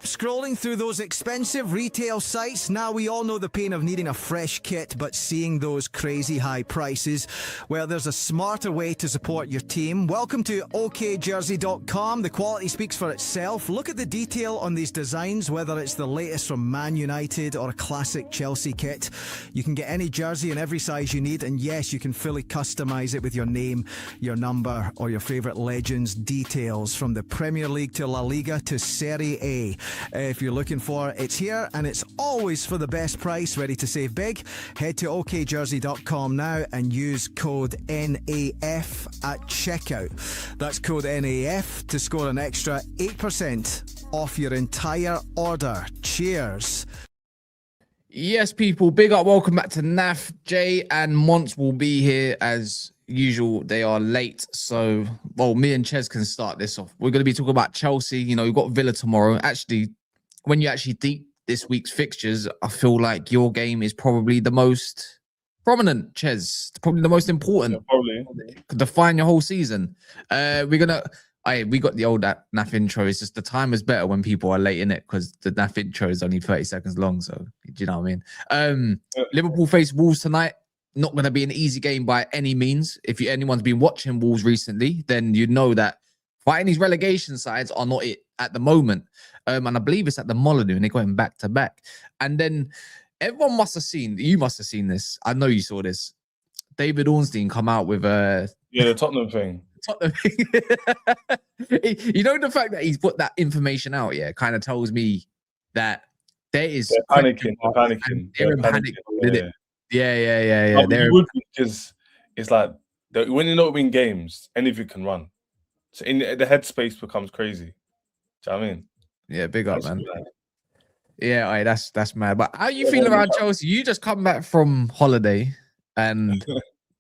Scrolling through those expensive retail sites, now we all know the pain of needing a fresh kit, but seeing those crazy high prices, well, there's a smarter way to support your team. Welcome to okjersey.com. The quality speaks for itself. Look at the detail on these designs, whether it's the latest from Man United or a classic Chelsea kit. You can get any jersey in every size you need, and yes, you can fully customize it with your name, your number, or your favorite legends' details, from the Premier League to La Liga to Serie A. If you're looking for it, it's here, and it's always for the best price. Ready to save big? Head to okjersey.com now and use code NAF at checkout. That's code NAF to score an extra 8% off your entire order. Cheers. Yes, people, big up. Welcome back to NAF. Jay and Mons will be here as usual. They are late, so well, me and Ches can start this off. We're going to be talking about Chelsea. You know, we've got Villa tomorrow. Actually, when you actually think this week's fixtures, I feel like your game is probably the most prominent, Ches. Probably the most important. Yeah, probably. Could define your whole season. We got the old NAF intro. It's just the time is better when people are late in it, because the NAF intro is only 30 seconds long. So, do you know what I mean? Liverpool face Wolves tonight. Not going to be an easy game by any means. If anyone's been watching Wolves recently, then you know that fighting these relegation sides are not it at the moment. And I believe it's at the Molineux, and they're going back to back. And then everyone must have seen, you must have seen this. I know you saw this. David Ornstein come out with the Tottenham thing. You know, the fact that he's put that information out, kind of tells me that there is they're panicking. They're in panic. Yeah. Because it's like when you're not winning games, anything can run. So in the headspace becomes crazy. Do you know what I mean? Yeah, big up, man. Mad. Yeah, that's mad. But how you feel around Chelsea? You just come back from holiday. And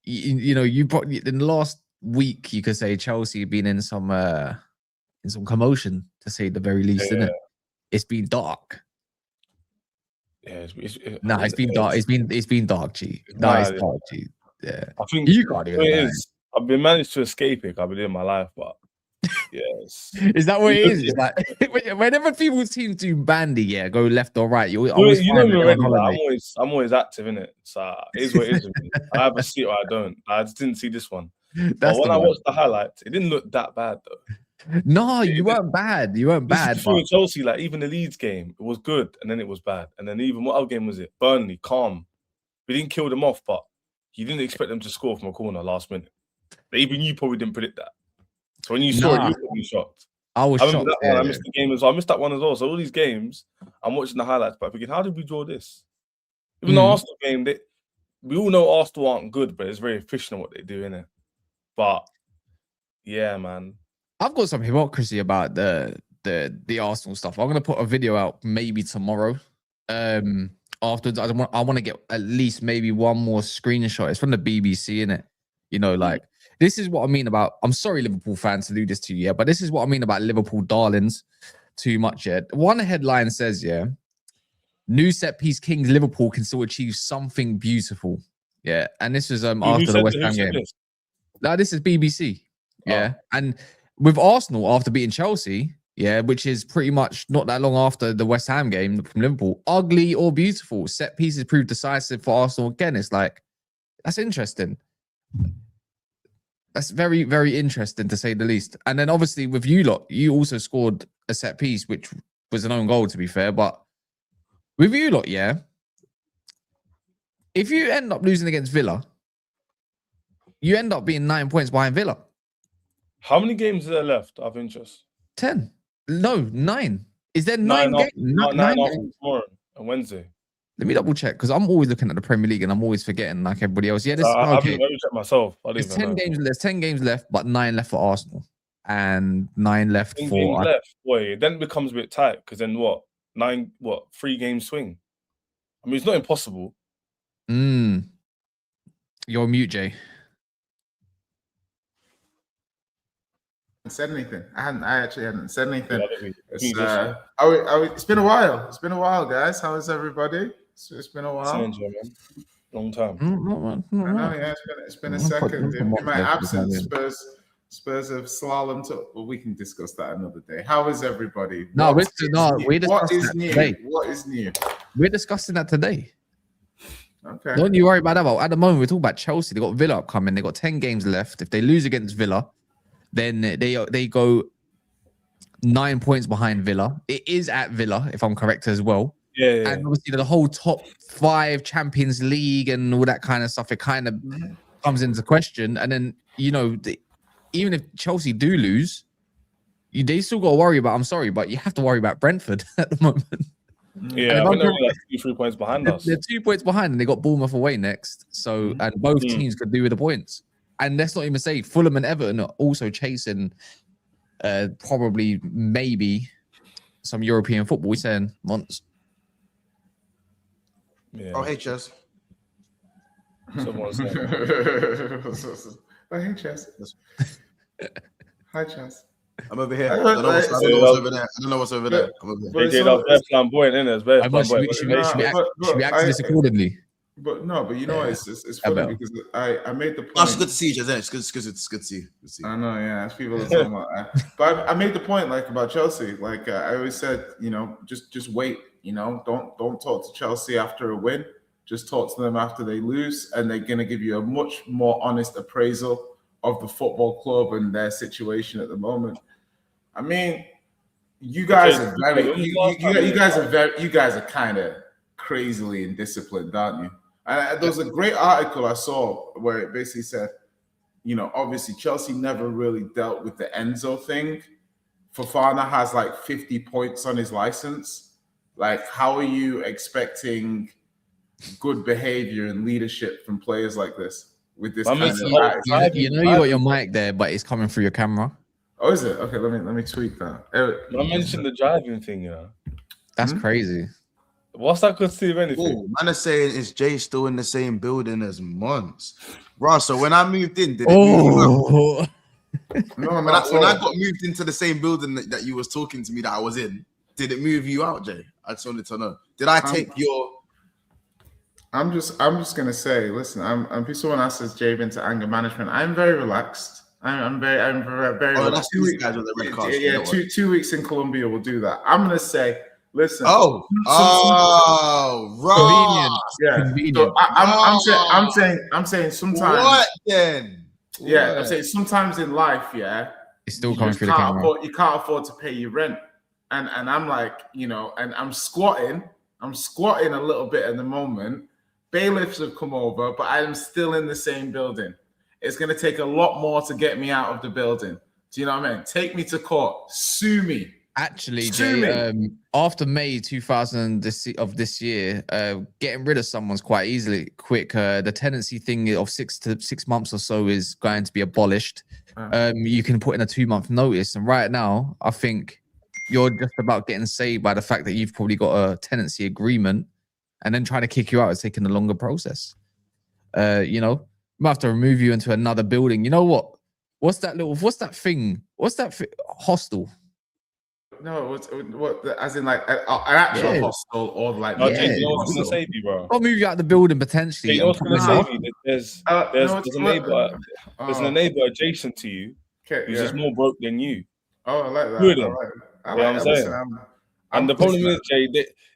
you know, you probably in the last week, you could say Chelsea have been in some commotion, to say the very least, Yeah. innit? It's been dark. Yeah, It's been dark. It's been dark, G. It's No, mad, it's yeah. dark, G. Yeah. I think You can't even it lie. is. I've been managed to escape it. I've been in my life, but yes. Is that what it is? It's like whenever people's teams do bandy, yeah, go left or right, you You always know find me that they're already. on Like, holiday. I'm always active in it. So it is what it is. With me. I either see it or I don't. I just didn't see this one. But That's when the I one. watched the highlights, it didn't look that bad though. No, you weren't bad. You weren't This is bad. the thing But with Chelsea. Like even the Leeds game, it was good, and then it was bad, and then even what other game was it? Burnley, calm. We didn't kill them off, but you didn't expect them to score from a corner last minute. But even you probably didn't predict that. So when you saw it, you were probably shocked. I was I remember shocked. that one. I missed the game as well. I missed that one as well. So all these games, I'm watching the highlights, but thinking, how did we draw this? Even the Arsenal game, we all know Arsenal aren't good, but it's very efficient what they do, innit? But yeah, man. I've got some hypocrisy about the Arsenal stuff. I'm gonna put a video out maybe tomorrow. Afterwards, I want to get at least maybe one more screenshot. It's from the BBC, innit? You know, like this is what I mean about. I'm sorry, Liverpool fans, to do this to you, yeah, but this is what I mean about Liverpool darlings too much. Yeah, one headline says, yeah, new set piece kings Liverpool can still achieve something beautiful. Yeah, and this was after the West Ham game. Now this is BBC. Yeah, and with Arsenal after beating Chelsea, yeah, which is pretty much not that long after the West Ham game from Liverpool, ugly or beautiful, set pieces proved decisive for Arsenal again. It's like, that's interesting. That's very, very interesting to say the least. And then obviously with you lot, you also scored a set piece, which was an own goal to be fair. But with you lot, yeah, if you end up losing against Villa, you end up being 9 points behind Villa. How many games are there left of interest? 10. No, 9. Is there nine Nine games? tomorrow on Wednesday. Let me double check because I'm always looking at the Premier League and I'm always forgetting like everybody else. Yeah, this is I've okay. never checked myself. There's 10 games. There's 10 games left, but 9 left for Arsenal and 9 left for. 10 games left. Boy, then it becomes a bit tight because then what? 3 games swing. I mean, it's not impossible. You're on mute, Jay. Said anything. I actually hadn't said anything. Yeah, it's been a while. It's been a while, guys. How is everybody? It's been a while. Same, man. Long time. I know, yeah, it's been a second. In my absence, Spurs have slalom to. Well, we can discuss that another day. How is everybody? What is new? What is new? We're discussing that today. Okay. Don't you worry about that. At the moment, we're talking about Chelsea. They got Villa upcoming. They got 10 games left. If they lose against Villa, then they go 9 points behind Villa. It is at Villa, if I'm correct as well. Yeah. And obviously the whole top 5 Champions League and all that kind of stuff, it kind of comes into question. And then, you know, even if Chelsea do lose, they still got to worry about, I'm sorry, but you have to worry about Brentford at the moment. Yeah, I think they're like 2-3 points behind us. They're 2 points behind and they got Bournemouth away next. So, and both teams could do with the points. And let's not even say Fulham and Everton are also chasing probably maybe some European football. We're saying months. Yeah. Oh, hey, Chess. Someone's saying. Oh, hey, Chess. Hi, Chess. I'm over here. I don't know what's over there. I don't know what's over there. I'm over here. That's flamboyant, isn't it? It's very flamboyant. Should we act this accordingly? But you know, it's funny because I made the point. It's good to see you, Jazz. It's good to see you. I know, yeah. It's people are talking about that. But I made the point, like, about Chelsea. Like, I always said, you know, just wait. You know, don't talk to Chelsea after a win. Just talk to them after they lose, and they're gonna give you a much more honest appraisal of the football club and their situation at the moment. I mean, you guys are very, you guys are kind of crazily indisciplined, aren't you? And there was a great article I saw where it basically said, you know, obviously Chelsea never really dealt with the Enzo thing. Fofana has like 50 points on his license. Like, how are you expecting good behavior and leadership from players like this with this kind of attitude? You know you got your mic there, but it's coming through your camera. Oh, is it? Okay, let me tweak that. I mentioned the driving thing, you know. That's crazy. What's that got to do with anything? Oh, man is saying is Jay still in the same building as Mons? Bro, so when I moved in, did it move you out? No, When not I got moved into the same building that you was talking to me that I was in, did it move you out, Jay? I just wanted to know. Did I take your... I'm just gonna say, listen, I'm someone else says Jay into anger management. I'm very relaxed. I'm very Oh, relaxed. that's these guys with the red cards. Yeah, 2 weeks in Colombia will do that. I'm gonna say, listen. Oh, right. Yeah. Convenient. So I'm saying sometimes. What then? Yeah, What? I'm saying sometimes in life, yeah, It's still you coming just through the can't camera. afford, you can't afford to pay your rent, and I'm like, you know, and I'm squatting a little bit at the moment. Bailiffs have come over, but I'm still in the same building. It's going to take a lot more to get me out of the building. Do you know what I mean? Take me to court, sue me. Actually, Sue Jay, after May 2000 of this year, getting rid of someone's quite quick. The tenancy thing of 6 months or so is going to be abolished. You can put in a 2-month notice, and right now, I think you're just about getting saved by the fact that you've probably got a tenancy agreement, and then trying to kick you out is taking a longer process. You know, we might have to remove you into another building. You know what? What's that thing? Hostel? No, what as in like an actual hostel or like? No, Jay, you know what's gonna save you, bro? I'll move you out the building potentially. You know what's gonna save you? There's a neighbor. There's a neighbor adjacent to you who's just more broke than you. Oh, I like that. Good. I You know what I'm saying? Listen, And the problem is, Jay,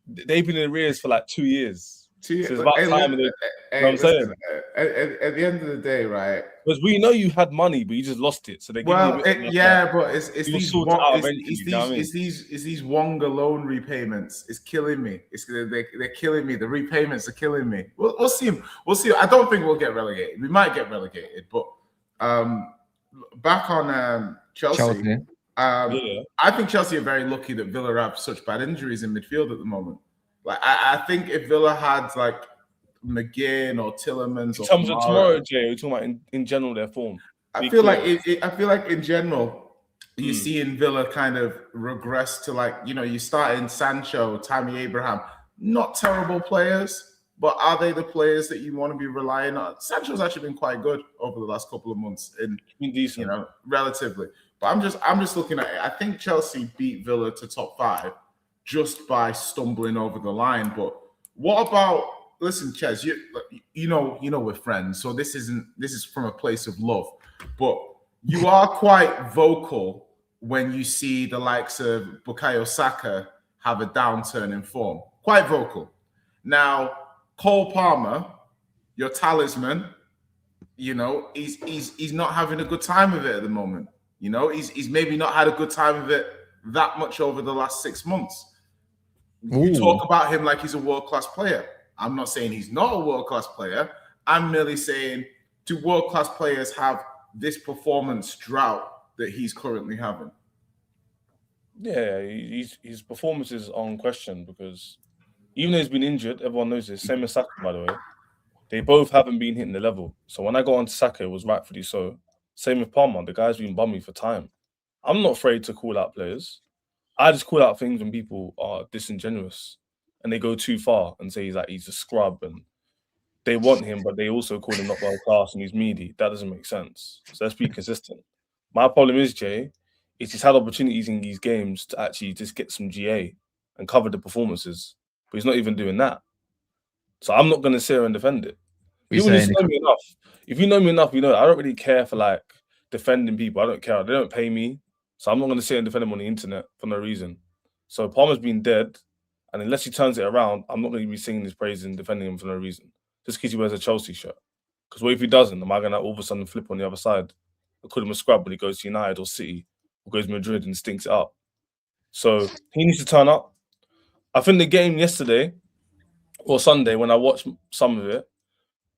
they've been in arrears for like 2 years. So it's about time. You know what I'm saying? At the end of the day, right? Because we know you had money, but you just lost it. So they give you but it's these Wonga loan repayments. It's killing me. They're killing me. The repayments are killing me. We'll see. We'll see. I don't think we'll get relegated. We might get relegated, but back on Chelsea. I think Chelsea are very lucky that Villa have such bad injuries in midfield at the moment. Like I think if Villa had like McGinn or Tillemans, in terms of tomorrow, Jay, we're talking about in general their form. I feel like in general, you're seeing Villa kind of regress to like, you know, you start in Sancho, Tammy Abraham, not terrible players, but are they the players that you want to be relying on? Sancho's actually been quite good over the last couple of months, you know, relatively. But I'm just looking at it. I think Chelsea beat Villa to top 5 just by stumbling over the line. But what about, listen, Ches, you know we're friends, so this is from a place of love. But you are quite vocal when you see the likes of Bukayo Saka have a downturn in form. Quite vocal. Now, Cole Palmer, your talisman, you know, he's not having a good time of it at the moment. You know, he's maybe not had a good time of it that much over the last 6 months. You talk about him like he's a world-class player. I'm not saying he's not a world-class player. I'm merely saying, do world-class players have this performance drought that he's currently having? Yeah, his performance is on question because even though he's been injured, everyone knows this. Same as Saka, by the way. They both haven't been hitting the level. So when I got on to Saka, it was rightfully so. Same with Palmer. The guy's been bummy for time. I'm not afraid to call out players. I just call out things when people are disingenuous and they go too far and say he's a scrub and they want him, but they also call him not well class and he's meaty. That doesn't make sense. So let's be consistent. My problem is, Jay, is he's had opportunities in these games to actually just get some GA and cover the performances, but he's not even doing that. So I'm not going to sit here and defend it. If you know me enough, you know I don't really care for like defending people. I don't care. They don't pay me. So I'm not going to sit and defend him on the internet for no reason. So Palmer's been dead, and unless he turns it around, I'm not going to be singing his praises and defending him for no reason. Just because he wears a Chelsea shirt. Because what if he doesn't? Am I going to all of a sudden flip on the other side? I call him a scrub when he goes to United or City or goes to Madrid and stinks it up. So he needs to turn up. I think the game yesterday or Sunday, when I watched some of it,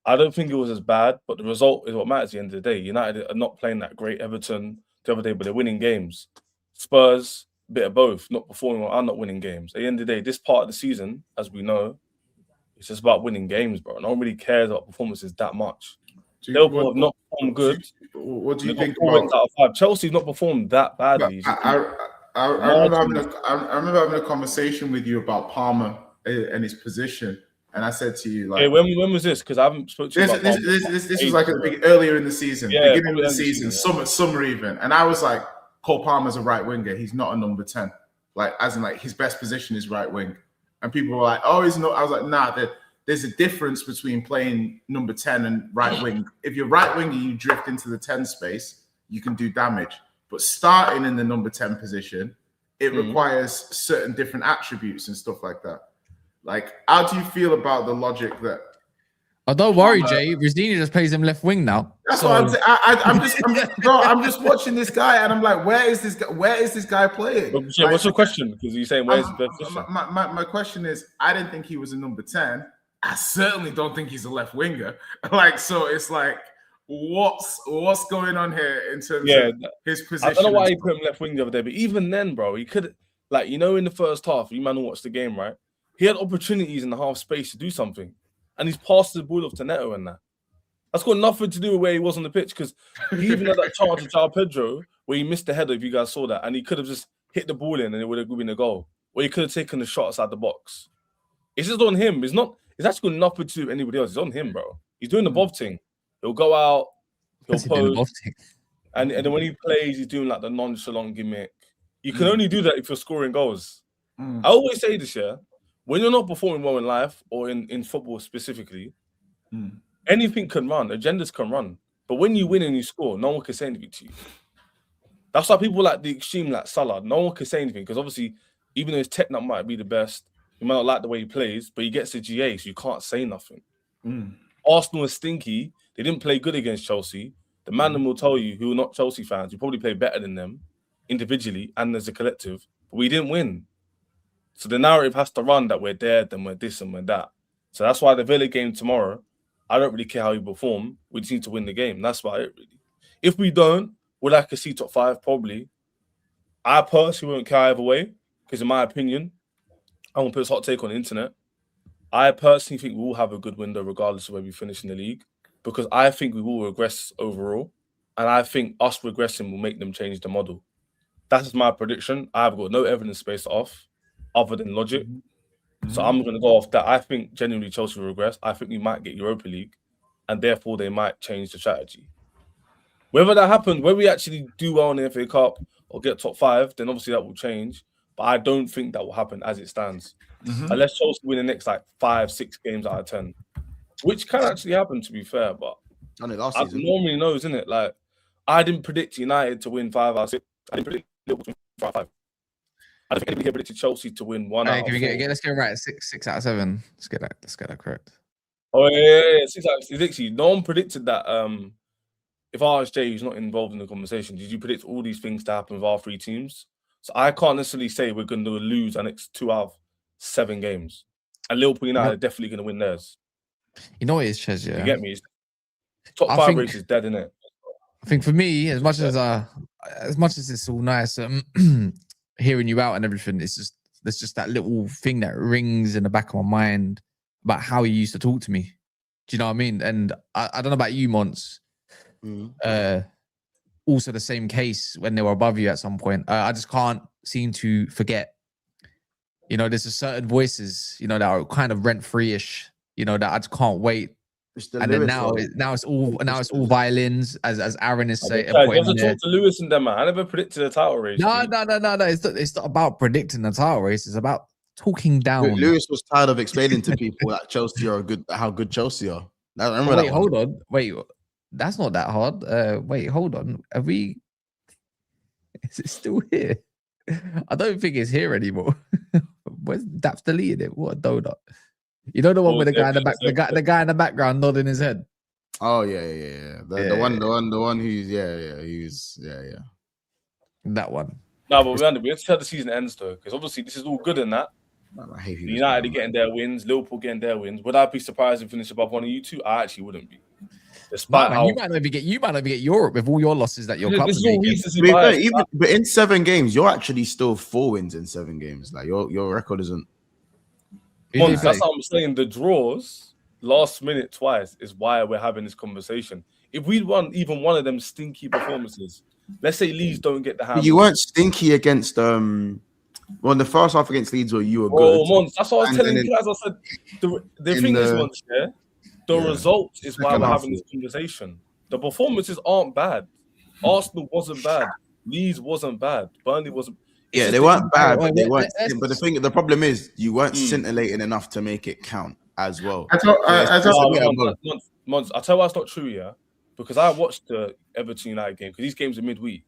I don't think it was as bad, but the result is what matters at the end of the day. United are not playing that great. Everton the other day, but they're winning games. Spurs, a bit of both, not performing or are not winning games. At the end of the day, this part of the season, as we know, it's just about winning games, bro. No one really cares about performances that much. Liverpool have not performed good. What do you think about out of 5? Chelsea's not performed that badly. I remember having a conversation with you about Palmer and his position. And I said to you, like, Hey, when was this? Because I haven't spoken to you about this was like earlier in the season, Yeah, beginning of the probably season, summer even. And I was like, Cole Palmer's a right winger. He's not a number 10. Like, as in, like, his best position is right wing. And people were like, oh, he's not. I was like, nah, there's a difference between playing number 10 and right wing. If you're right winger, you drift into the 10 space, you can do damage. But starting in the number 10 position, it requires certain different attributes and stuff like that. Like, how do you feel about the logic that? Oh, don't worry, Jay. Rosenior just plays him left wing now. That's what I'm saying. I'm just watching this guy, and I'm like, where is this guy? Where is this guy playing? But, so what's your question? Because you're saying where's the position? My question is, I didn't think he was a number 10. I certainly don't think he's a left winger. Like, so it's like, what's going on here in terms of his position? I don't know why he put him left wing the other day, but even then, bro, he could, like, in the first half, you man will watch the game, right? He had opportunities in the half space to do something, and he's passed the ball off to Neto and that. That's got nothing to do with where he was on the pitch, because he even had that chance with João Pedro where he missed the header, if you guys saw that, and he could have just hit the ball in and it would have been a goal. Or he could have taken the shot outside the box. It's just on him. It's actually got nothing to do with anybody else. It's on him, bro. He's doing the Bob thing. He'll go out, he'll pose, and then when he plays, he's doing like the nonchalant gimmick. You can only do that if you're scoring goals. I always say this, when you're not performing well in life or in football specifically, anything can run, agendas can run. But when you win and you score, no one can say anything to you. That's why people like the extreme, like Salah, no one can say anything, because obviously, even though his technique might be the best, you might not like the way he plays, but he gets a GA, so you can't say nothing. Arsenal is stinky. They didn't play good against Chelsea. The man will tell you, who are not Chelsea fans, you probably play better than them individually and as a collective, but we didn't win. So the narrative has to run that we're dead and we're this and we're that. So that's why the Villa game tomorrow, I don't really care how you perform. We just need to win the game. That's about it, really. If we don't, would I see top 5? Probably. I personally won't care either way, because in my opinion, I won't put this hot take on the internet. I personally think we will have a good window regardless of where we finish in the league, because I think we will regress overall, and I think us regressing will make them change the model. That's my prediction. I've got no evidence based off other than logic. So I'm going to go off that. I think genuinely Chelsea will regress. I think we might get Europa League, and therefore they might change the strategy. Whether that happens, whether we actually do well in the FA Cup or get top 5, then obviously that will change. But I don't think that will happen as it stands. Unless Chelsea win the next 5-6 games out of 10, which can actually happen, to be fair. But I know last I season. normally know, isn't it? Like, I didn't predict United to win 5 out of 6. I didn't predict Liverpool to win 5 out of 5. I don't think anybody predicted Chelsea to win 1 out of 4. Let's get it right. 6 out of 7. Let's get that correct. Oh yeah. 6 out of 6. Literally, no one predicted that. If RSJ who's not involved in the conversation, did you predict all these things to happen with our 3 teams? So I can't necessarily say we're going to lose our next 2 out of 7 games. And Liverpool United are definitely going to win theirs. You know what it is, Ches, yeah? You get me? Top 5 race is dead, innit? I think for me, as much as it's all nice, hearing you out and everything, there's just that little thing that rings in the back of my mind about how you used to talk to me. Do you know what I mean? And I don't know about you, Mons. Also the same case when they were above you at some point. I just can't seem to forget. There's a certain voices, that are kind of rent-free-ish, that I just can't wait. And then now it's all violins, as Aaron is saying. You have to talk to Lewis and them, man. I never predicted a title race. No. It's not about predicting the title race. It's about talking down. Lewis was tired of explaining to people that Chelsea are how good Chelsea are. Hold on. Wait, that's not that hard. Wait, hold on. Is it still here? I don't think it's here anymore. Where's Dap's deleted it? What a donut. You know the one with the guy in the back, the guy in the background nodding his head. Oh yeah. The one who's that one. No, but we have to see how the season ends though, because obviously this is all good in that. I hate United are getting their wins, Liverpool getting their wins. Would I be surprised if finish above one of you two? I actually wouldn't be. Despite how you might not even get Europe with all your losses that your club. But in 7 games, you're actually still 4 wins in 7 games. Like your record isn't. That's what I'm saying. The draws last minute twice is why we're having this conversation. If we won even one of them stinky performances, let's say Leeds don't get the hand. You weren't stinky against Well, the first half against Leeds, you were Bro, good. Mons, that's what I was And telling then you guys. I said the in thing is, the- Mons, yeah, the Yeah. result is why Second we're half, having this conversation. The performances aren't bad. Arsenal wasn't bad. Leeds wasn't bad. Burnley wasn't. It's Yeah, just they the weren't bad, wait, but they wait, weren't. let's- But the problem is, you weren't Mm. scintillating enough to make it count as well. I thought, So it's I a thought, bit of both. Mons, I'll tell you why it's not true, yeah? Because I watched the Everton United game, because these games are midweek.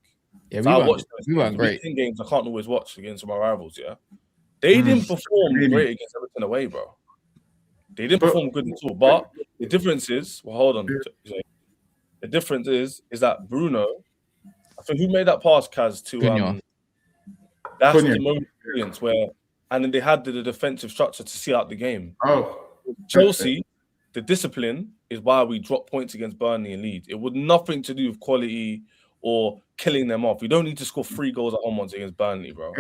Yeah, So I watched those we weren't games. great. Weekend games I can't always watch against my rivals, yeah? They didn't perform Really? great against Everton away, bro. They didn't perform good at all. But the difference is, well, hold on. The difference is that Bruno, I think who made that pass, Kaz, to Cunha. that's Cunha. the moment of brilliance where, and then they had the defensive structure to see out the game. oh, Chelsea, the discipline is why we dropped points against Burnley and Leeds. It was nothing to do with quality or killing them off. We don't need to score 3 goals at home once against Burnley, bro.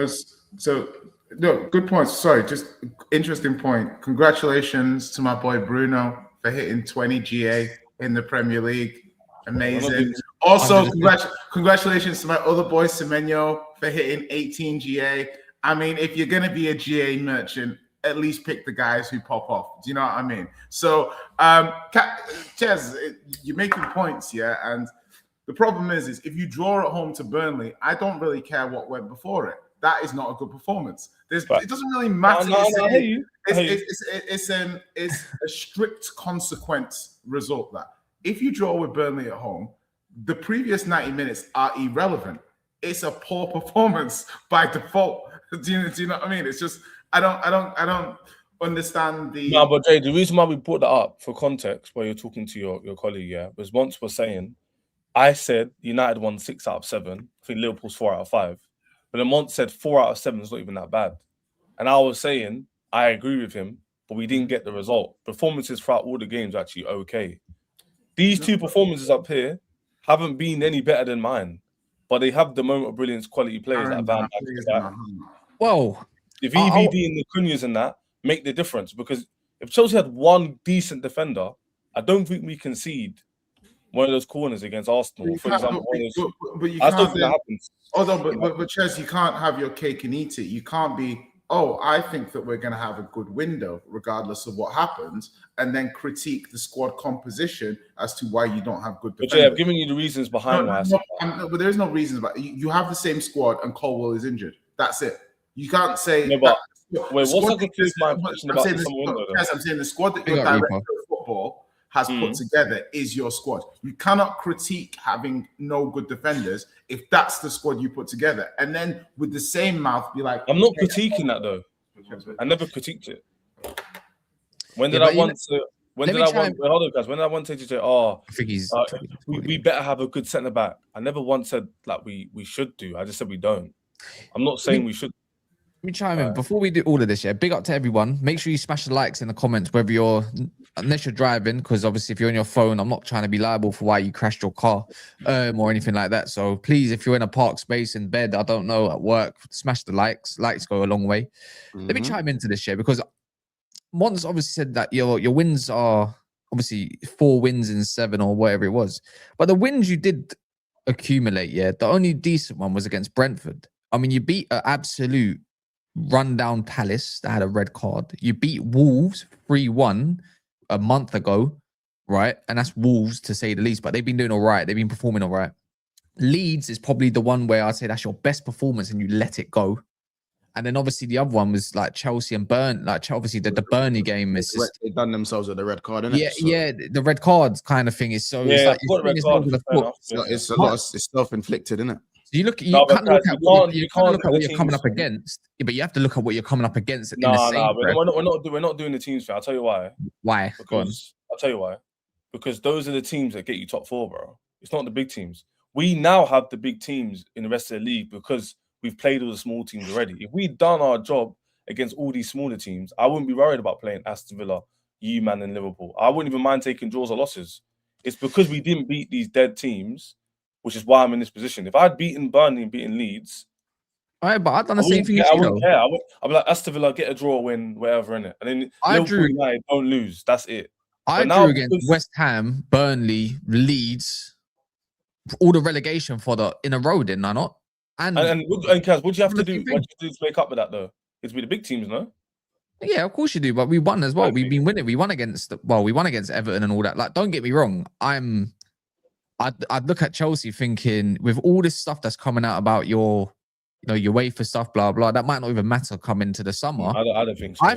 So, no, good point. Sorry, just interesting point. Congratulations to my boy Bruno for hitting 20 GA in the Premier League. Amazing. Also, congratulations to my other boy Semenyo for hitting 18 GA. I mean, if you're going to be a GA merchant, at least pick the guys who pop off. Do you know what I mean? So, Chaz, you're making points, yeah? And the problem is if you draw at home to Burnley, I don't really care what went before it. That is not a good performance. It doesn't really matter. It's a strict consequence result that if you draw with Burnley at home, the previous 90 minutes are irrelevant. It's a poor performance by default. Do you know what I mean? It's just I don't understand the. No, but Jay, the reason why we brought that up for context, while you're talking to your colleague, yeah, was once we're saying, I said United won 6 out of 7. I think Liverpool's 4 out of 5. But then Mont said 4 out of 7 is not even that bad. And I was saying, I agree with him, but we didn't get the result. Performances throughout all the games are actually okay. These 2 performances up here haven't been any better than mine, but they have the moment of brilliance quality players like Van Dijk. Whoa. The VVD and the Cunhas and that make the difference, because if Chelsea had one decent defender, I don't think we concede one of those corners against Arsenal, for example. But you I still can't. think that happens. Although, but Ches, you can't have your cake and eat it. You can't be, I think that we're going to have a good window regardless of what happens, and then critique the squad composition as to why you don't have good defenders. But Jay, I've given you the reasons behind why. But there's no reasons. But you have the same squad, and Colwell is injured. That's it. You can't say. No, but wait, what's the difference my question about the window? Yes, I'm saying the squad that your director of football has put together is your squad. You cannot critique having no good defenders if that's the squad you put together, and then with the same mouth be like, I'm not critiquing that though. I never critiqued it. When did I want to? When did I want? Hold on, guys. When did I want to say, I think he's we better have a good centre back? I never once said like we should do. I just said we don't. I'm not saying we should. Let me chime in before we do all of this. Yeah, big up to everyone. Make sure you smash the likes in the comments, whether you're unless you're driving, because obviously if you're on your phone, I'm not trying to be liable for why you crashed your car or anything like that. So please, if you're in a park space in bed, I don't know, at work, smash the likes. Likes go a long way. Let me chime into this, yeah, because Mons obviously said that your wins are obviously 4 wins in 7 or whatever it was, but the wins you did accumulate, yeah, the only decent one was against Brentford. I mean, you beat an absolute rundown Palace that had a red card. You beat Wolves 3-1 a month ago, right? And that's Wolves to say the least, but they've been doing all right. They've been performing all right. Leeds is probably the one where I'd say that's your best performance and you let it go. And then obviously the other one was like Chelsea and Burn. Like obviously the Burnley game is just, they've done themselves with the red card, innit? Yeah, yeah, the red cards kind of thing is so it's like it's self-inflicted, isn't it? You look, you can't look at what you're coming up against, but you have to look at what you're coming up against. We're not doing the teams thing. I'll tell you why. Why? Because I'll tell you why. Because those are the teams that get you top 4, bro. It's not the big teams. We now have the big teams in the rest of the league because we've played all the small teams already. If we'd done our job against all these smaller teams, I wouldn't be worried about playing Aston Villa, Man, and Liverpool. I wouldn't even mind taking draws or losses. It's because we didn't beat these dead teams, which is why I'm in this position. If I'd beaten Burnley and beaten Leeds, all right, but I've done the same thing. I wouldn't care. I'd be like, Aston Villa, get a draw, win, wherever, in it. And then Liverpool United don't lose. That's it. I drew against West Ham, Burnley, Leeds, all the relegation fodder in a row, didn't I not? And Kaz, what do you have to do? What do you have to do to make up with that though? It's be the big teams, no? Yeah, of course you do, but we won as well. We've been winning. We won against Everton and all that. Like, don't get me wrong. I'd look at Chelsea thinking, with all this stuff that's coming out about your UEFA stuff, blah blah, that might not even matter come into the summer. I don't think so. I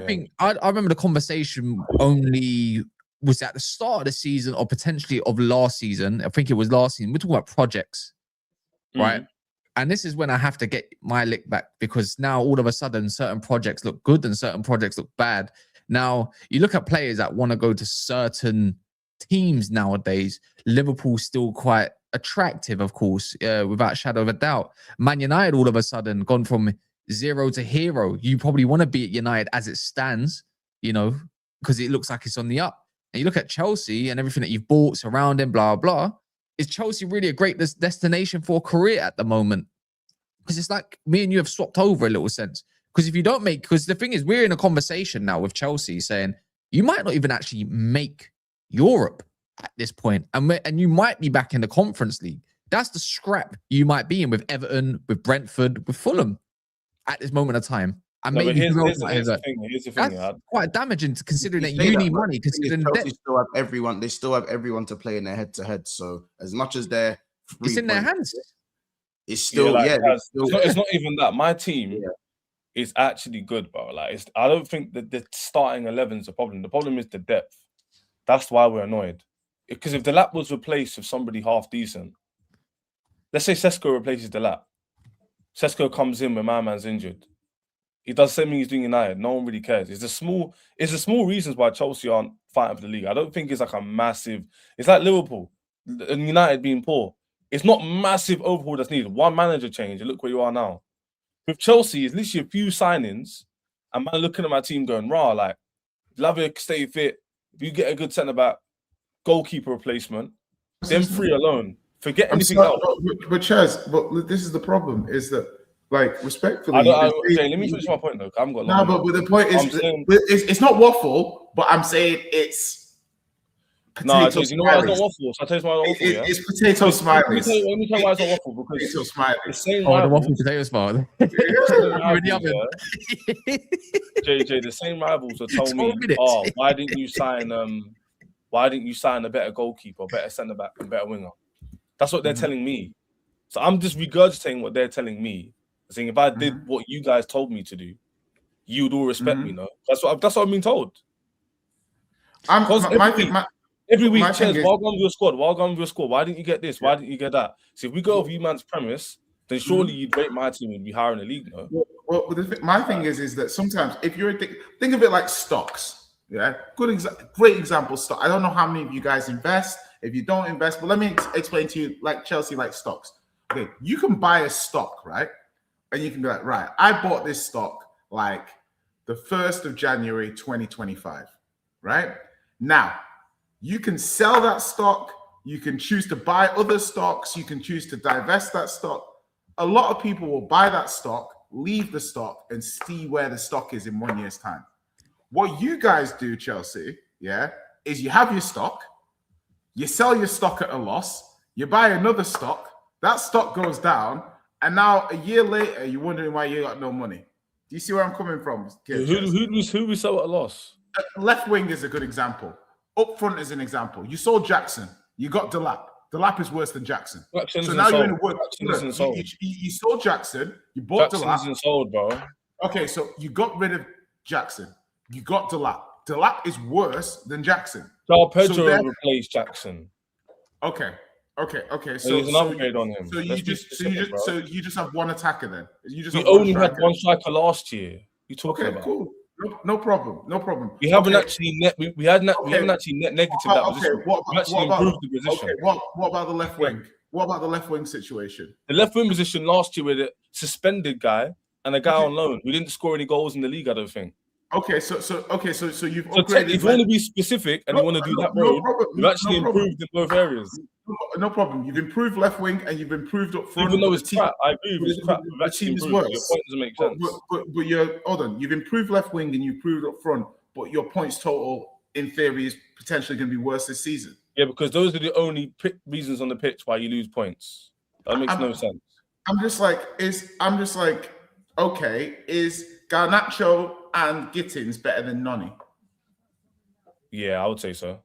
remember the conversation only was at the start of the season or potentially of last season. I think it was last season. We're talking about projects, right? And this is when I have to get my lick back, because now all of a sudden certain projects look good and certain projects look bad. Now you look at players that want to go to certain teams nowadays. Liverpool's still quite attractive, of course, without a shadow of a doubt. Man United all of a sudden gone from 0 to hero. You probably want to be at United as it stands, because it looks like it's on the up. And you look at Chelsea and everything that you've bought surrounding, blah, blah. Is Chelsea really a great destination for a career at the moment? Because it's like me and you have swapped over a little sense. Because if you don't because the thing is, we're in a conversation now with Chelsea saying you might not even actually make Europe at this point, and you might be back in the Conference League. That's the scrap you might be in with Everton, with Brentford, with Fulham at this moment of time. And maybe here's the thing. That's quite damaging, considering that you need money. Considering Chelsea still have everyone, they still have everyone to play in their head-to-head. So as much as they're it's in their hands. It's still it's not even that. My team is actually good, bro. Like I don't think that the starting 11 is the problem. The problem is the depth. That's why we're annoyed. Because if the lap was replaced with somebody half decent, let's say Sesko replaces the lap. Sesko comes in when my man's injured. He does the same thing he's doing United. No one really cares. It's the small reasons why Chelsea aren't fighting for the league. I don't think it's like a massive. It's like Liverpool and United being poor. It's not massive overhaul that's needed. One manager change, and look where you are now. With Chelsea, it's literally a few signings, and man looking at my team going, "Rah, like, love it, stay fit. If you get a good centre back, goalkeeper replacement, them three alone, forget anything else." But Chaz, but this is the problem: is that, like, respectfully, okay, let me finish my point though. I haven't got long. No, but the point is, it's not waffle, but I'm saying it's. No, you know why it's not waffle? So I tell you why it's not waffle. It's potato smileys. Let me tell you why it's not waffle, because potato smileys. The same the waffle potato smile. JJ, the same rivals will tell me, "Oh, why didn't you sign a better goalkeeper, better centre back, and better winger?" That's what they're telling me. So I'm just regurgitating what they're telling me, saying if I did what you guys told me to do, you would all respect me. No, that's what I'm being told. Every week, welcome to your squad. Welcome to your squad. Why didn't you get this? Why didn't you get that? So if we go off you man's premise, then surely you'd rate my team and be higher in the league, no? Well, my thing is that sometimes if you're think of it like stocks, yeah, great example. Stock. I don't know how many of you guys invest. If you don't invest, but let me explain to you, like Chelsea, like stocks. Okay, you can buy a stock, right? And you can be like, right, I bought this stock like the 1st of January 2025, right? Now, you can sell that stock. You can choose to buy other stocks. You can choose to divest that stock. A lot of people will buy that stock, leave the stock, and see where the stock is in 1 year's time. What you guys do, Chelsea, is you have your stock, you sell your stock at a loss, you buy another stock, that stock goes down, and now a year later, you're wondering why you got no money. Do you see where I'm coming from? Who we sell at a loss? Left wing is a good example. Up front is an example. You sold Jackson. You got Delap. Delap is worse than Jackson. Jackson's so now you're in a work. You sold Jackson. You bought Jackson's Delap. Jackson's sold, bro. Okay, so you got rid of Jackson. You got Delap. Delap is worse than Jackson. So Pedro replaced Jackson. Okay. So there's an upgrade on him. So you just have one attacker then. We only had one striker last year. You talking about? Cool. No problem. We haven't actually we haven't actually net negative that position. We actually improved the position. Okay, what about the left wing? What about the left wing situation? The left wing position last year with a suspended guy and a guy on loan. We didn't score any goals in the league, I don't think. Okay, so you've upgraded. If you want to be specific and you want to do that road, you've actually improved in both areas. No problem. You've improved left wing and you've improved up front. Even though it's crap, I agree with it's crap. The team is worse. Your point doesn't make sense. But you're hold on. You've improved left wing and you've improved up front, but your points total in theory is potentially going to be worse this season. Yeah, because those are the only reasons on the pitch why you lose points. That makes no sense. I'm just like, okay, is Garnacho and Gittins better than Noni? Yeah, I would say so.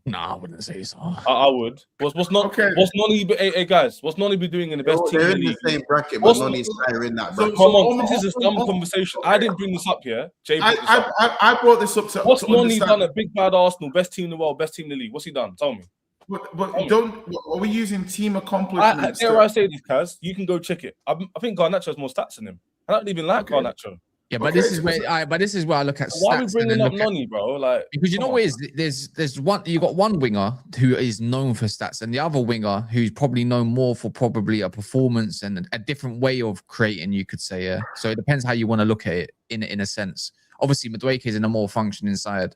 No, I wouldn't say so. I would. What's not? Okay. What's Noni? Hey guys, what's Noni be doing in the best team They're in the in league? the same bracket, but What's- Noni's higher in that So- bracket. Come on, on- this is a dumb conversation. I didn't bring this up here. Jay brought this up. I brought this up to What's Noni understand. done at big bad Arsenal, best team in the world, best team in the league? What's he done? Tell me. But are we using team accomplishments? Dare I say this, Kaz? You can go check it. I think Garnacho has more stats than him. I don't even like Garnacho. Yeah, but Okay, this is where I look at Why are we stats bringing and up then look at, Noni, bro? Like, because you come know on. what it is, there's one, you got one winger who is known for stats, and the other winger who's probably known more for probably a performance and a different way of creating, you could say. Yeah, so it depends how you want to look at it in a sense. Obviously, Madueke is in a more functioning side,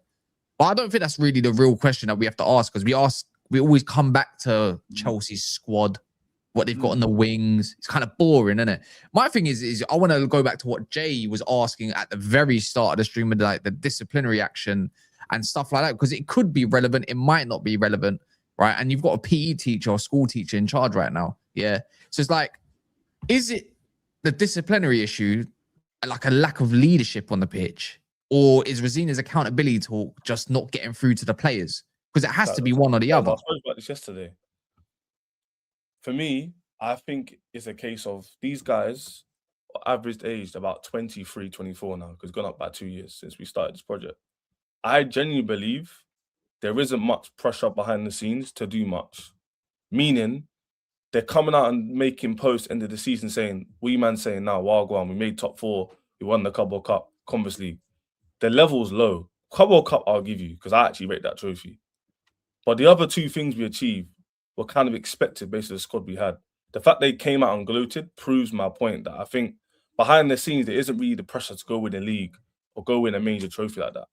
but I don't think that's really the real question that we have to ask, because we always come back to Chelsea's squad, what they've got on the wings. It's kind of boring, isn't it? My thing is I want to go back to what Jay was asking at the very start of the stream, with like the disciplinary action and stuff like that, because it could be relevant, it might not be relevant, right? And you've got a PE teacher or school teacher in charge right now. Yeah. So it's like, is it the disciplinary issue, like a lack of leadership on the pitch, or is Rosenior's accountability talk just not getting through to the players? Because it has to be one or the other. I spoke about this yesterday. For me, I think it's a case of these guys are averaged aged about 23, 24 now, because it's gone up by 2 years since we started this project. I genuinely believe there isn't much pressure behind the scenes to do much. Meaning, they're coming out and making posts end of the season saying, we man saying now, Wagwan, we made top 4, we won the Club World Cup, Conference League. The level's low. Club World Cup, I'll give you, because I actually rate that trophy. But the other two things we achieved were kind of expected based on the squad we had. The fact they came out and gloated proves my point that I think behind the scenes, there isn't really the pressure to go win a league or go win a major trophy like that.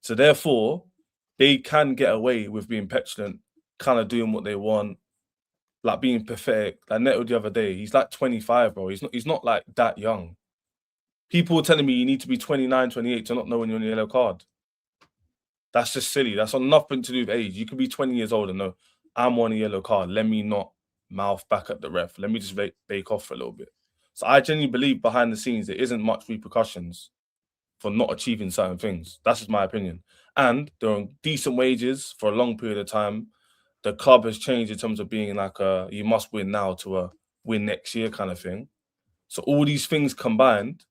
So therefore, they can get away with being petulant, kind of doing what they want, like being pathetic. Like Neto the other day, he's like 25, bro. He's not like that young. People were telling me you need to be 29, 28 to not know when you're on the yellow card. That's just silly. That's got nothing to do with age. You could be 20 years old and know, I'm on a yellow card. Let me not mouth back at the ref. Let me just bake off for a little bit. So I genuinely believe behind the scenes, there isn't much repercussions for not achieving certain things. That's just my opinion. And they're on decent wages for a long period of time. The club has changed in terms of being like a you must win now to a win next year kind of thing. So all these things combined,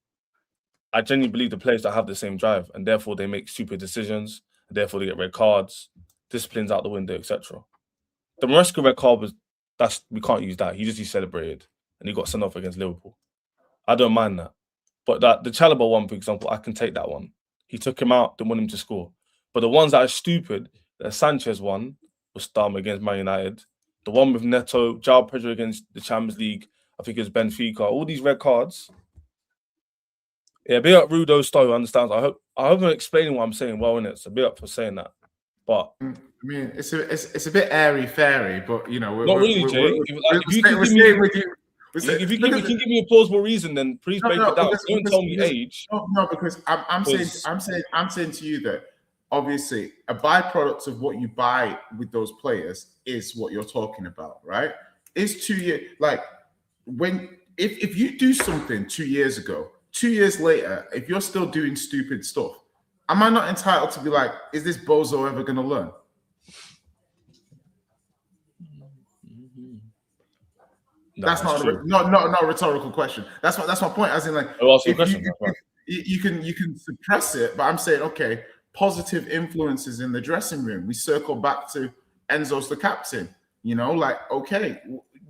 I genuinely believe the players that have the same drive, and therefore they make stupid decisions, and therefore they get red cards, disciplines out the window, etc. The Maresca red card we can't use that. He celebrated and he got sent off against Liverpool. I don't mind that. But the Chalobah one, for example, I can take that one. He took him out, didn't want him to score. But the ones that are stupid, the Sanchez one was dumb against Man United. The one with Neto, João Pedro against the Champions League, I think it was Benfica. All these red cards. Yeah, big up Rudo Stowe understands. I hope I'm explaining what I'm saying well, innit? So big up for saying that. But I mean, it's a bit airy fairy, but you know, not really, Jay. If you can give me a plausible reason, then please break it down. Don't tell me age. No, because I'm saying to you that obviously a byproduct of what you buy with those players is what you're talking about, right? It's 2 years. Like if you do something 2 years ago, 2 years later, if you're still doing stupid stuff, am I not entitled to be like, is this bozo ever going to learn? No, that's not a rhetorical question. That's my point. As in, like, you can suppress it, but I'm saying, okay, positive influences in the dressing room. We circle back to Enzo's the captain. You know, like, okay,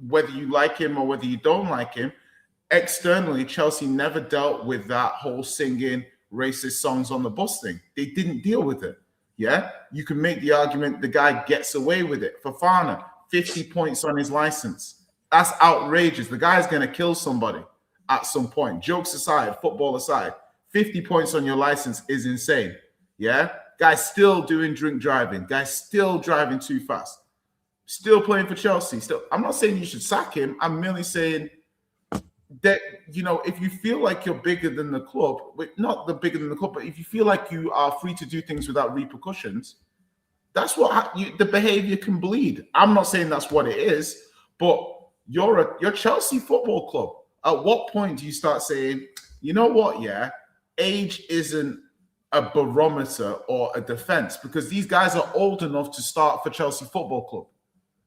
whether you like him or whether you don't like him, externally, Chelsea never dealt with that whole singing racist songs on the bus thing. They didn't deal with it. Yeah, you can make the argument the guy gets away with it. Fofana, 50 points on his license. That's outrageous. The guy's going to kill somebody at some point. Jokes aside, football aside, 50 points on your license is insane. Yeah, guy's still doing drink driving. Guy's still driving too fast. Still playing for Chelsea. Still, I'm not saying you should sack him. I'm merely saying that, you know, if you feel like you're bigger than the club, not the bigger than the club, but if you feel like you are free to do things without repercussions, that's what the behavior can bleed. I'm not saying that's what it is, but you're Chelsea Football Club. At what point do you start saying, you know what? Yeah, age isn't a barometer or a defense, because these guys are old enough to start for Chelsea Football Club.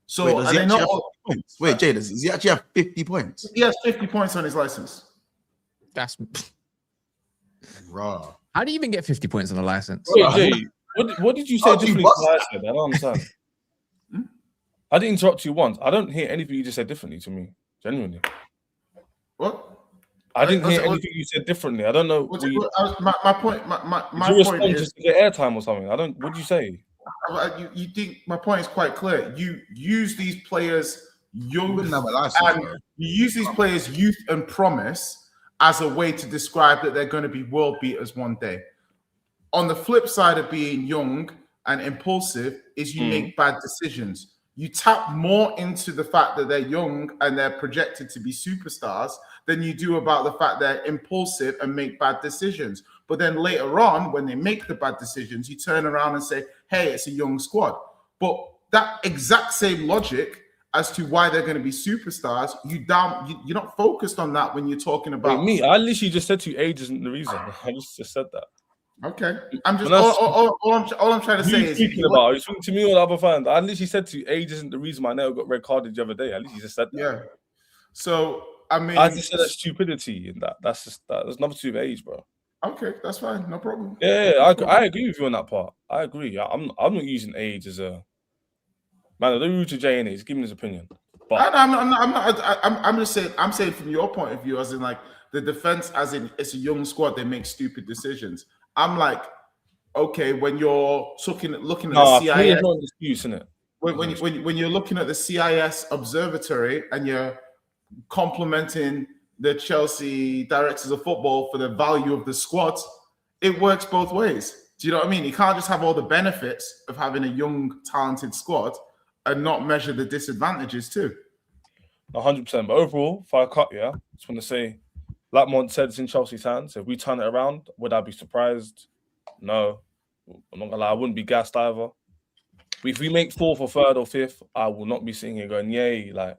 So Wait, does are he they actually not? have 50 points? Wait, Jay, does he actually have 50 points? He has 50 points on his license. That's Raw. how do you even get 50 points on a license? Wait, Jay, what did you say Oh, you differently bust- to what I said? I don't understand. I didn't interrupt you once. I don't hear anything you just said differently to me. Genuinely. What? I didn't hear What- anything you said differently. I don't know. My point. My Did you point respond is, just to get airtime or something? I don't. What did you say? you think my point is quite clear. You use these players' You youth wouldn't have a license, and bro. you use these players' youth and promise as a way to describe that they're going to be world beaters one day. On the flip side of being young and impulsive is you make bad decisions. You tap more into the fact that they're young and they're projected to be superstars than you do about the fact they're impulsive and make bad decisions. But then later on, when they make the bad decisions, you turn around and say, hey, it's a young squad. But that exact same logic as to why they're going to be superstars, you're not focused on that when you're talking about Wait, me, I literally just said to you, age isn't the reason. I just said that. Okay, I'm just When I- all I'm trying to Who say are you is speaking about? Are you speaking to me or the other fans? I literally said to you, age isn't the reason my nail got red carded the other day. I literally just said that. yeah. So I mean, I just said that stupidity in that. That's just that. There's nothing to do with age, bro. okay, that's fine, no problem. Yeah, I agree with you on that part. I agree. I'm not using age as a man. Don't rude to Jay and he's giving his opinion. But I'm just saying. I'm saying from your point of view, as in like the defense, as in it's a young squad, they make stupid decisions. I'm like, okay, when you're looking at the CIS, there's no excuse in it. when you're looking at the CIS Observatory and you're complimenting the Chelsea directors of football for the value of the squad, it works both ways. Do you know what I mean? You can't just have all the benefits of having a young, talented squad and not measure the disadvantages too. 100%. But overall, if I cut, yeah, just want to say, like Mont said, it's in Chelsea's hands. If we turn it around, would I be surprised? No. I'm not gonna lie, I wouldn't be gassed either. If we make 4th or 3rd or 5th, I will not be sitting here going, yay. Like,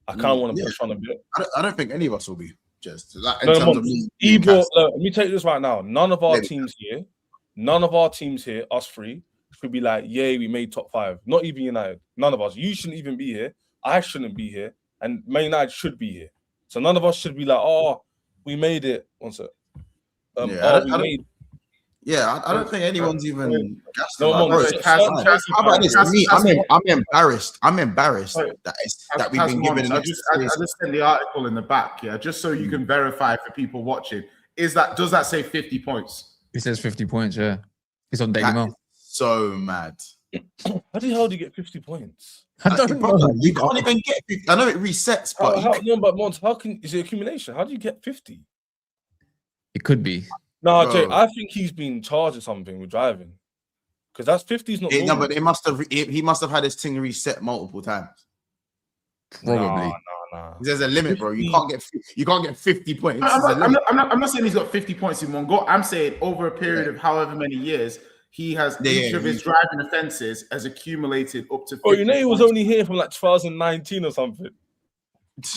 I kind of want to push on a bit. I don't think any of us will be. Just like in No, terms of me. look, let me tell you this right now. None of our teams here, us three, should be like, yay, we made top 5. Not even United. None of us. You shouldn't even be here. I shouldn't be here. And Man United should be here. So none of us should be like, oh, we made it. One sec. I don't think anyone's even. No, How about this? Me, I'm embarrassed. I'm embarrassed that we've been given. I just sent the article in the back, yeah, just so you can verify for people watching. Does that say 50 points? It says 50 points, yeah. It's on Daily Mail. So mad. How the hell do you get 50 points? I don't know. You can't even get 50. I know it resets, but Is it accumulation? How do you get 50? It could be. No, Jay, I think he's been charged or something with driving. Because that's 50 is not normal. No, but he must have had his thing reset multiple times. Probably. Nah. There's a limit, bro. You can't get 50 points. I'm not saying he's got 50 points in one go. I'm saying over a period of however many years, he has each of his driving offences has accumulated up to 50 Oh, you know he was points. only here from like 2019 or something.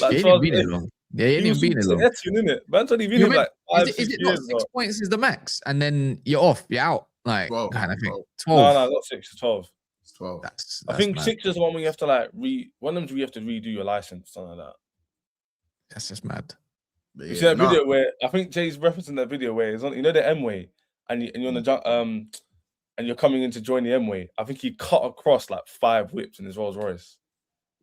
Like, he didn't been here long. Yeah, he didn't been here long. Man's only been here like 5, Is 6 it not years. 6 points is the max? And then you're off, you're out. Like, 12, kind of thing. 12. 12. No, not 6, it's 12. It's 12. I think mad. 6 is the one where you have to like one of them you have to redo your license, something like that. That's just mad. You see that video where I think Jay's referencing that video where it's on, you know, the M way, and you're on the and you're coming in to join the M way. I think he cut across like 5 whips in his Rolls Royce,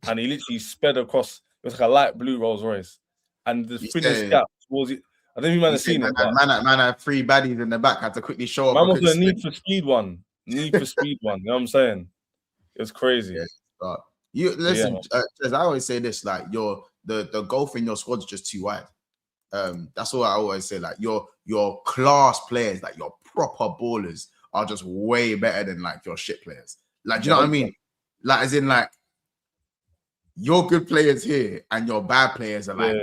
and he literally sped across. It was like a light blue Rolls Royce, and the finish gap towards it. I don't think you might have seen it. Man had 3 baddies in the back. Had to quickly show up. Man was a Need for Speed one. You know what I'm saying? It was crazy. But you listen, as I always say this, like the golf in your squad's just too wide. That's what I always say. Like your class players, like your proper ballers, are just way better than like your shit players. Like, do you know what I mean? Like, as in like your good players here and your bad players are like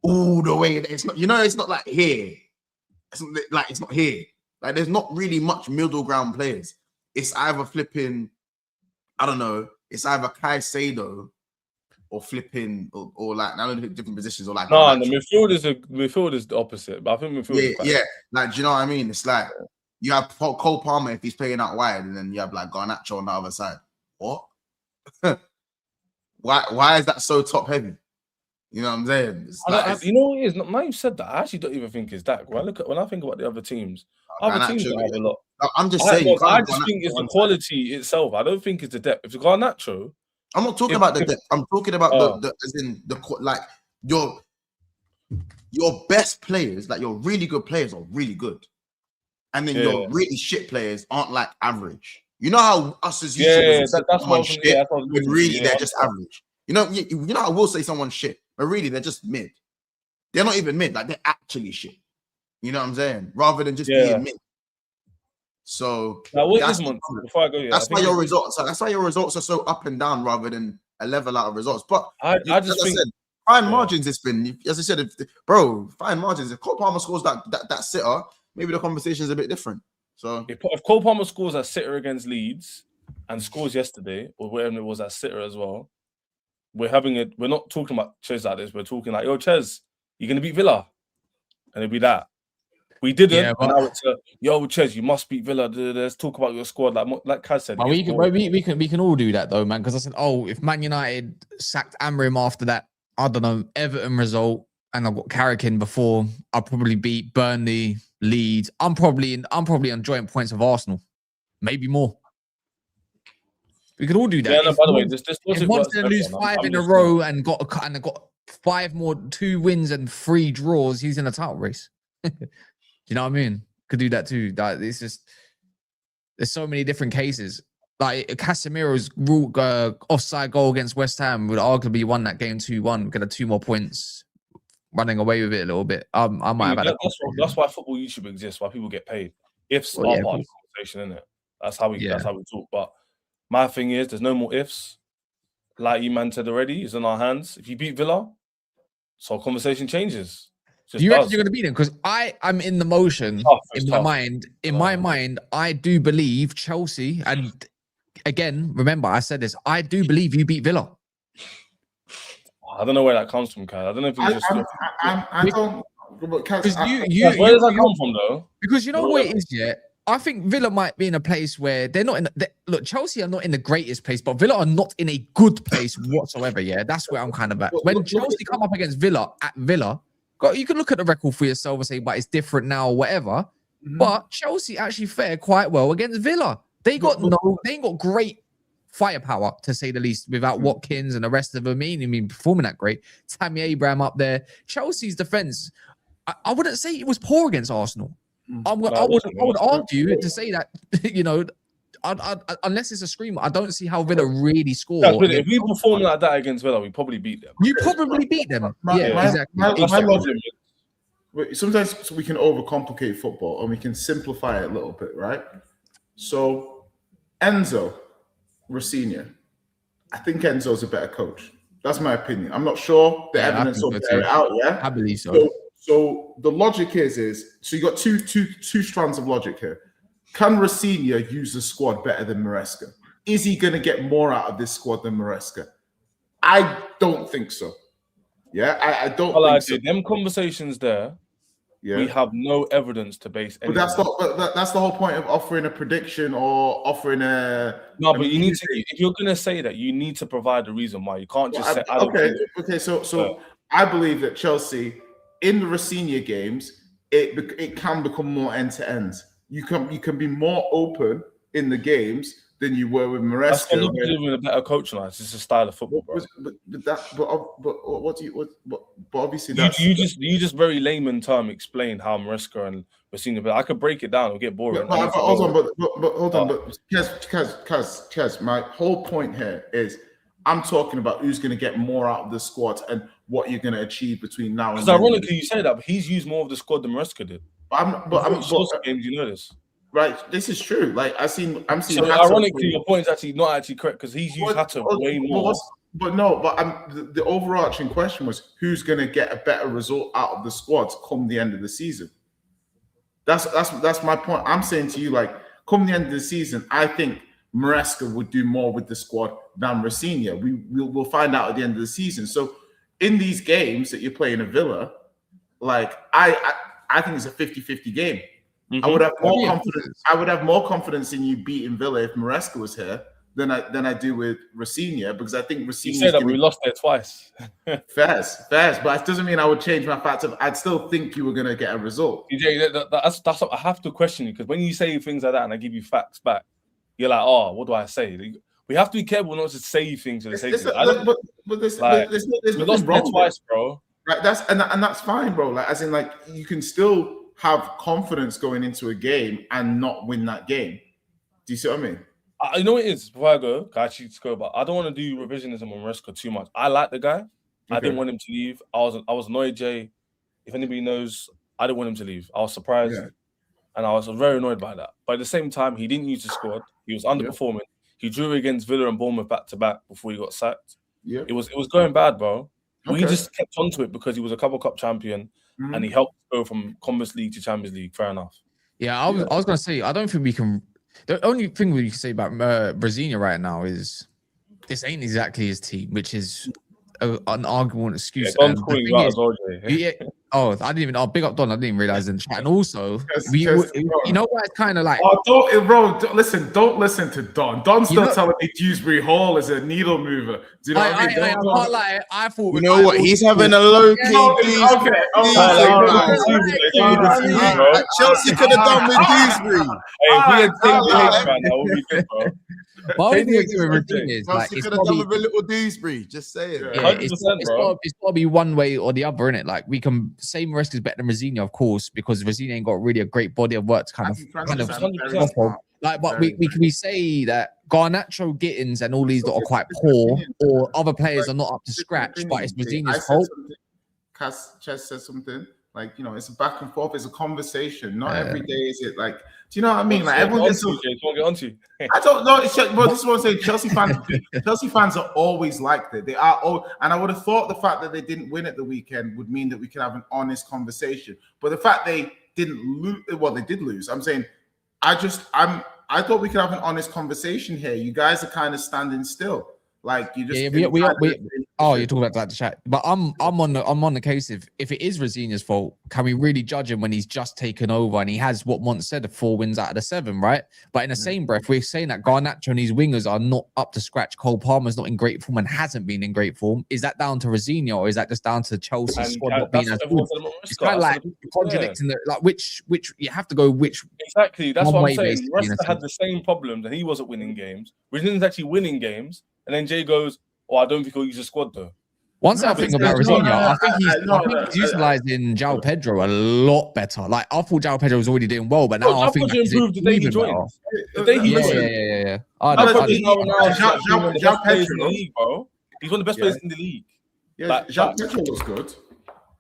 all the way. It's not, it's not like here. It's not here. Like, there's not really much middle ground players. It's either flipping, I don't know. It's either Caicedo or flipping or like now different positions or like no, the midfield is the opposite, but I think midfield is quite like, do you know what I mean? It's like you have Cole Palmer if he's playing out wide, and then you have like Garnacho on the other side. What? Why is that so top heavy? You know what I'm saying? You know what it is? Now you said that, I actually don't even think it's that. When I think about the other teams, don't have a lot. I'm just saying. I just think it's the quality itself. I don't think it's the depth. If it's Garnacho, I'm not talking about the depth. I'm talking about the as in the like your best players, like your really good players are really good, and then your really shit players aren't like average. You know how us as YouTubers that's someone shit, when really they're just average. You know I will say someone's shit, but really they're just mid. They're not even mid, like they're actually shit. You know what I'm saying? Rather than just being mid. So before I go, that's why your results are so up and down rather than a level out of results. But I just think fine margins. It's been, as I said, fine margins. If Cole Palmer scores that sitter, maybe the conversation is a bit different. So if Cole Palmer scores that sitter against Leeds and scores yesterday or whatever it was that sitter as well, we're not talking about Ches like this. We're talking like, yo, Ches, you're gonna beat Villa, and it'd be that. We didn't. But now it's yo, Ches, you must beat Villa. Let's talk about your squad, like Kaz said. We can all do that though, man. Because I said, if Man United sacked Amrim after that, I don't know, Everton result, and I've got Carrick before, I'll probably beat Burnley, Leeds. I'm probably on joint points of Arsenal, maybe more. We could all do that. Yeah, no, by the way, this if one's going to lose 5 in a row and got 5 more, 2 wins and 3 draws, he's in a title race. You know what I mean? Could do that too. It's just there's so many different cases. Like Casemiro's offside goal against West Ham would arguably won that game 2-1. Get 2 more points, running away with it a little bit. I might have had that's why football YouTube exists. Why people get paid. Ifs are part of the conversation, isn't it? That's how we talk. But my thing is, there's no more ifs. Like you man said already, it's in our hands. If you beat Villa, so conversation changes. Do you reckon you're going to beat them? Because I'm in the motion in my mind. In my mind, I do believe Chelsea. And again, remember, I said this. I do believe you beat Villa. I don't know where that comes from, Kai. I don't know if you just. I don't. Where does that come from, though? Because you know what it is, yeah. I think Villa might be in a place where they're not in. Look, Chelsea are not in the greatest place, but Villa are not in a good place whatsoever. Yeah, that's where I'm kind of at. When Chelsea come up against Villa at Villa. You can look at the record for yourself and say, but it's different now or whatever. Mm-hmm. But Chelsea actually fared quite well against Villa. They ain't got great firepower, to say the least, without Watkins and the rest of them. I mean, performing that great. Tammy Abraham up there. Chelsea's defense, I wouldn't say it was poor against Arsenal. I would argue to say that, you know, unless it's a screamer, I don't see how Villa really score. If we perform like that against Villa, we probably beat them. You probably beat them. Exactly. Sometimes we can overcomplicate football and we can simplify it a little bit, right? So Enzo Rosenior, I think Enzo's a better coach. That's my opinion. I'm not sure. The evidence will bear it out. Yeah, I believe so. So the logic is so you got two strands of logic here. Can Rosenior use the squad better than Maresca? Is he going to get more out of this squad than Maresca? I don't think so. Yeah, I don't think so. Them conversations there, we have no evidence to base anything. But that's the whole point of offering a prediction or offering a... No, but you need to, if you're going to say that, you need to provide a reason why. You can't just say... Okay, so I believe that Chelsea, in the Rosenior games, it can become more end-to-end. You can be more open in the games than you were with Maresca. That's not doing with a better coach now. It's just a style of football, bro. But obviously you just very layman term explain how Maresca and Rosenior. But I could break it down. It'll get boring. Hold on. Kaz, my whole point here is I'm talking about who's going to get more out of the squad and what you're going to achieve between now and then. Because ironically, you say that, but he's used more of the squad than Maresca did. Games, you know this, right? This is true. Like I'm seeing. So ironically, your point is actually not actually correct because he's used Hatter way more. But the overarching question was who's going to get a better result out of the squad come the end of the season. That's my point. I'm saying to you, like, come the end of the season, I think Maresca would do more with the squad than Rosenior. We'll find out at the end of the season. So in these games that you're playing at Villa, like I think it's a 50-50 game. I would have more confidence. I would have more confidence in you beating Villa if Maresca was here than I do with Rosenior, because I think Rosenior. You said that we lost there twice. Fairs, but it doesn't mean I would change my facts. I'd still think you were going to get a result. DJ, that's I have to question you, because when you say things like that and I give you facts back, you're like, oh, what do I say? We have to be careful not to say things for the sake of it. There's we lost there twice, bro. Right, that's fine, bro. Like, as in, like, you can still have confidence going into a game and not win that game. Do you see what I mean? You know what it is? Before I go, but I don't want to do revisionism on Maresca too much. I like the guy. Okay. I didn't want him to leave. I was annoyed, Jay. If anybody knows, I didn't want him to leave. I was surprised, and I was very annoyed by that. But at the same time, he didn't use the squad. He was underperforming. He drew against Villa and Bournemouth back to back before he got sacked. Yeah, it was going bad, bro. Okay. We just kept onto it because he was a Cup champion, and he helped go from Conference League to Champions League. Fair enough. Yeah, I was gonna say, I don't think we can. The only thing we can say about Rosenior right now is this ain't exactly his team, which is an argument excuse. Yeah, Don's calling you out as well, Jay. Oh, I didn't even. Oh, big up Don. I didn't even realize in chat. And also, you know what? It's kind of like. Oh, don't listen to Don. Don's still telling me Dewsbury Hall is a needle mover. Do you know what I mean? I can't lie. I thought. You know what? He's having a low key. Okay. Chelsea could have done with Dewsbury. Hey, if we had Dewsbury, man, that would be good, bro. Chelsea could have done with a little Dewsbury. Just say it. Yeah, it's got to be one way or the other, innit? Like, we can say Maresca is better than Rosenior, of course, because Rosenior ain't got really a great body of work to kind of like. But we say that Garnacho, Gittins, and all these that are quite poor, or other players are not up to scratch. But it's Rosenior's fault. Chess says something. Like, you know, it's a back and forth. It's a conversation. Not every day is it like. Do you know what I mean? Like, everyone gets. I don't know. But this is what I'm saying. Chelsea fans are always like that. They are all, and I would have thought the fact that they didn't win at the weekend would mean that we could have an honest conversation. But the fact they didn't lose, well, they did lose. I'm saying, I thought we could have an honest conversation here. You guys are kind of standing still. Like, you just you're talking about the chat, but I'm on the case if it is Rosenior's fault, can we really judge him when he's just taken over and he has what Mont said, 4 wins out of the 7, right? But in the same breath, we're saying that Garnacho and his wingers are not up to scratch. Cole Palmer's not in great form and hasn't been in great form. Is that down to Rosenior, or is that just down to Chelsea's squad not being as good? It's kind of like contradicting the, like, which you have to go which exactly. That's what I'm saying. Maresca had the same problems and he wasn't winning games. Rosenior's actually winning games. And then Jay goes, "Oh, I don't think he'll use a squad though." One thing about Rosenior, I think he's utilising João Pedro a lot better. Like, I thought João Pedro was already doing well, but now I think he's improved the day he joined. The day he yeah. João Pedro, he's one of the best players in the league. Yeah, João Pedro was good.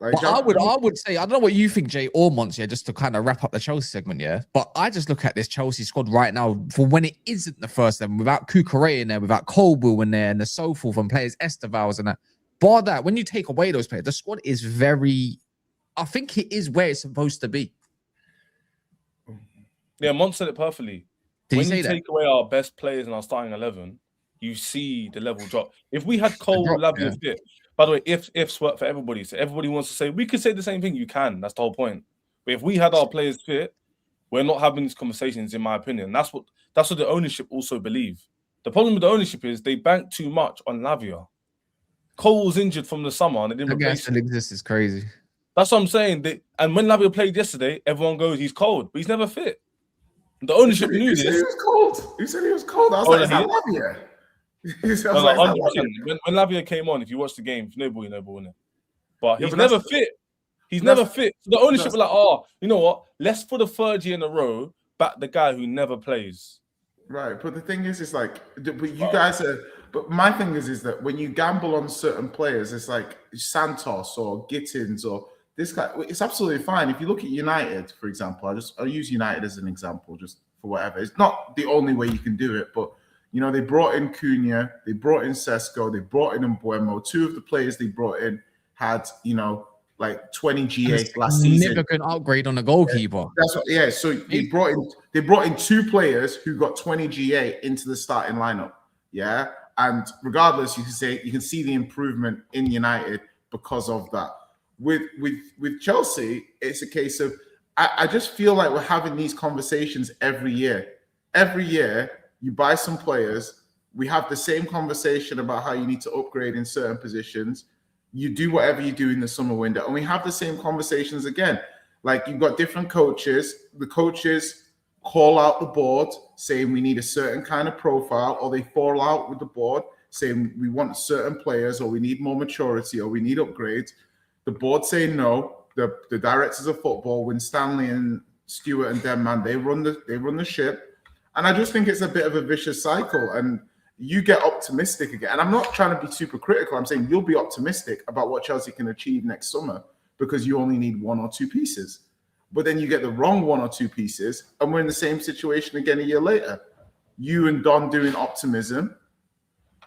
Like, but I would say, I don't know what you think, Jay or Mons, just to kind of wrap up the Chelsea segment, but I just look at this Chelsea squad right now for when it isn't the first 11, without Kukurea in there, without Colwill in there, and the so forth, and players Estevals and that. Bar that, when you take away those players, the squad is I think it is where it's supposed to be. Yeah, Mons said it perfectly. When you take away our best players in our starting 11, you see the level drop. If we had Cole, Lavia fit. By the way, ifs work for everybody. So everybody wants to say, we could say the same thing. You can. That's the whole point. But if we had our players fit, we're not having these conversations, in my opinion. That's what the ownership also believe. The problem with the ownership is they bank too much on Lavia. Cole was injured from the summer and they didn't replace him. Exists is crazy. That's what I'm saying. And when Lavia played yesterday, everyone goes, he's cold, but he's never fit. The ownership knew this. He was cold. He said he was cold. I was like, is that Lavia? When Lavia came on, if you watch the game, no ball, innit? But he's never fit. He's never fit. So the ownership was like, oh, you know what? Let's for the 3rd year in a row back the guy who never plays. Right, but the thing is, it's like, but you guys are. But my thing is that when you gamble on certain players, it's like Santos or Gittins or this guy. It's absolutely fine. If you look at United, for example, I'll use United as an example, just for whatever. It's not the only way you can do it, but. You know, they brought in Cunha, they brought in Sesko, they brought in Mbuemo. 2 of the players they brought in had, you know, like 20 GA last season. Significant upgrade on the goalkeeper. That's what, so they brought in 2 players who got 20 GA into the starting lineup. Yeah. And regardless, you can see the improvement in United because of that. With Chelsea, it's a case of I just feel like we're having these conversations every year. Every year, you buy some players. We have the same conversation about how you need to upgrade in certain positions. You do whatever you do in the summer window, and we have the same conversations again. Like, you've got different coaches. The coaches call out the board saying we need a certain kind of profile, or they fall out with the board saying we want certain players, or we need more maturity, or we need upgrades. The board say no. The directors of football, Winstanley and Stewart and Denman, they run the ship. And I just think it's a bit of a vicious cycle. And you get optimistic again. And I'm not trying to be super critical. I'm saying you'll be optimistic about what Chelsea can achieve next summer because you only need one or two pieces. But then you get the wrong one or two pieces, and we're in the same situation again a year later. You and Don doing optimism,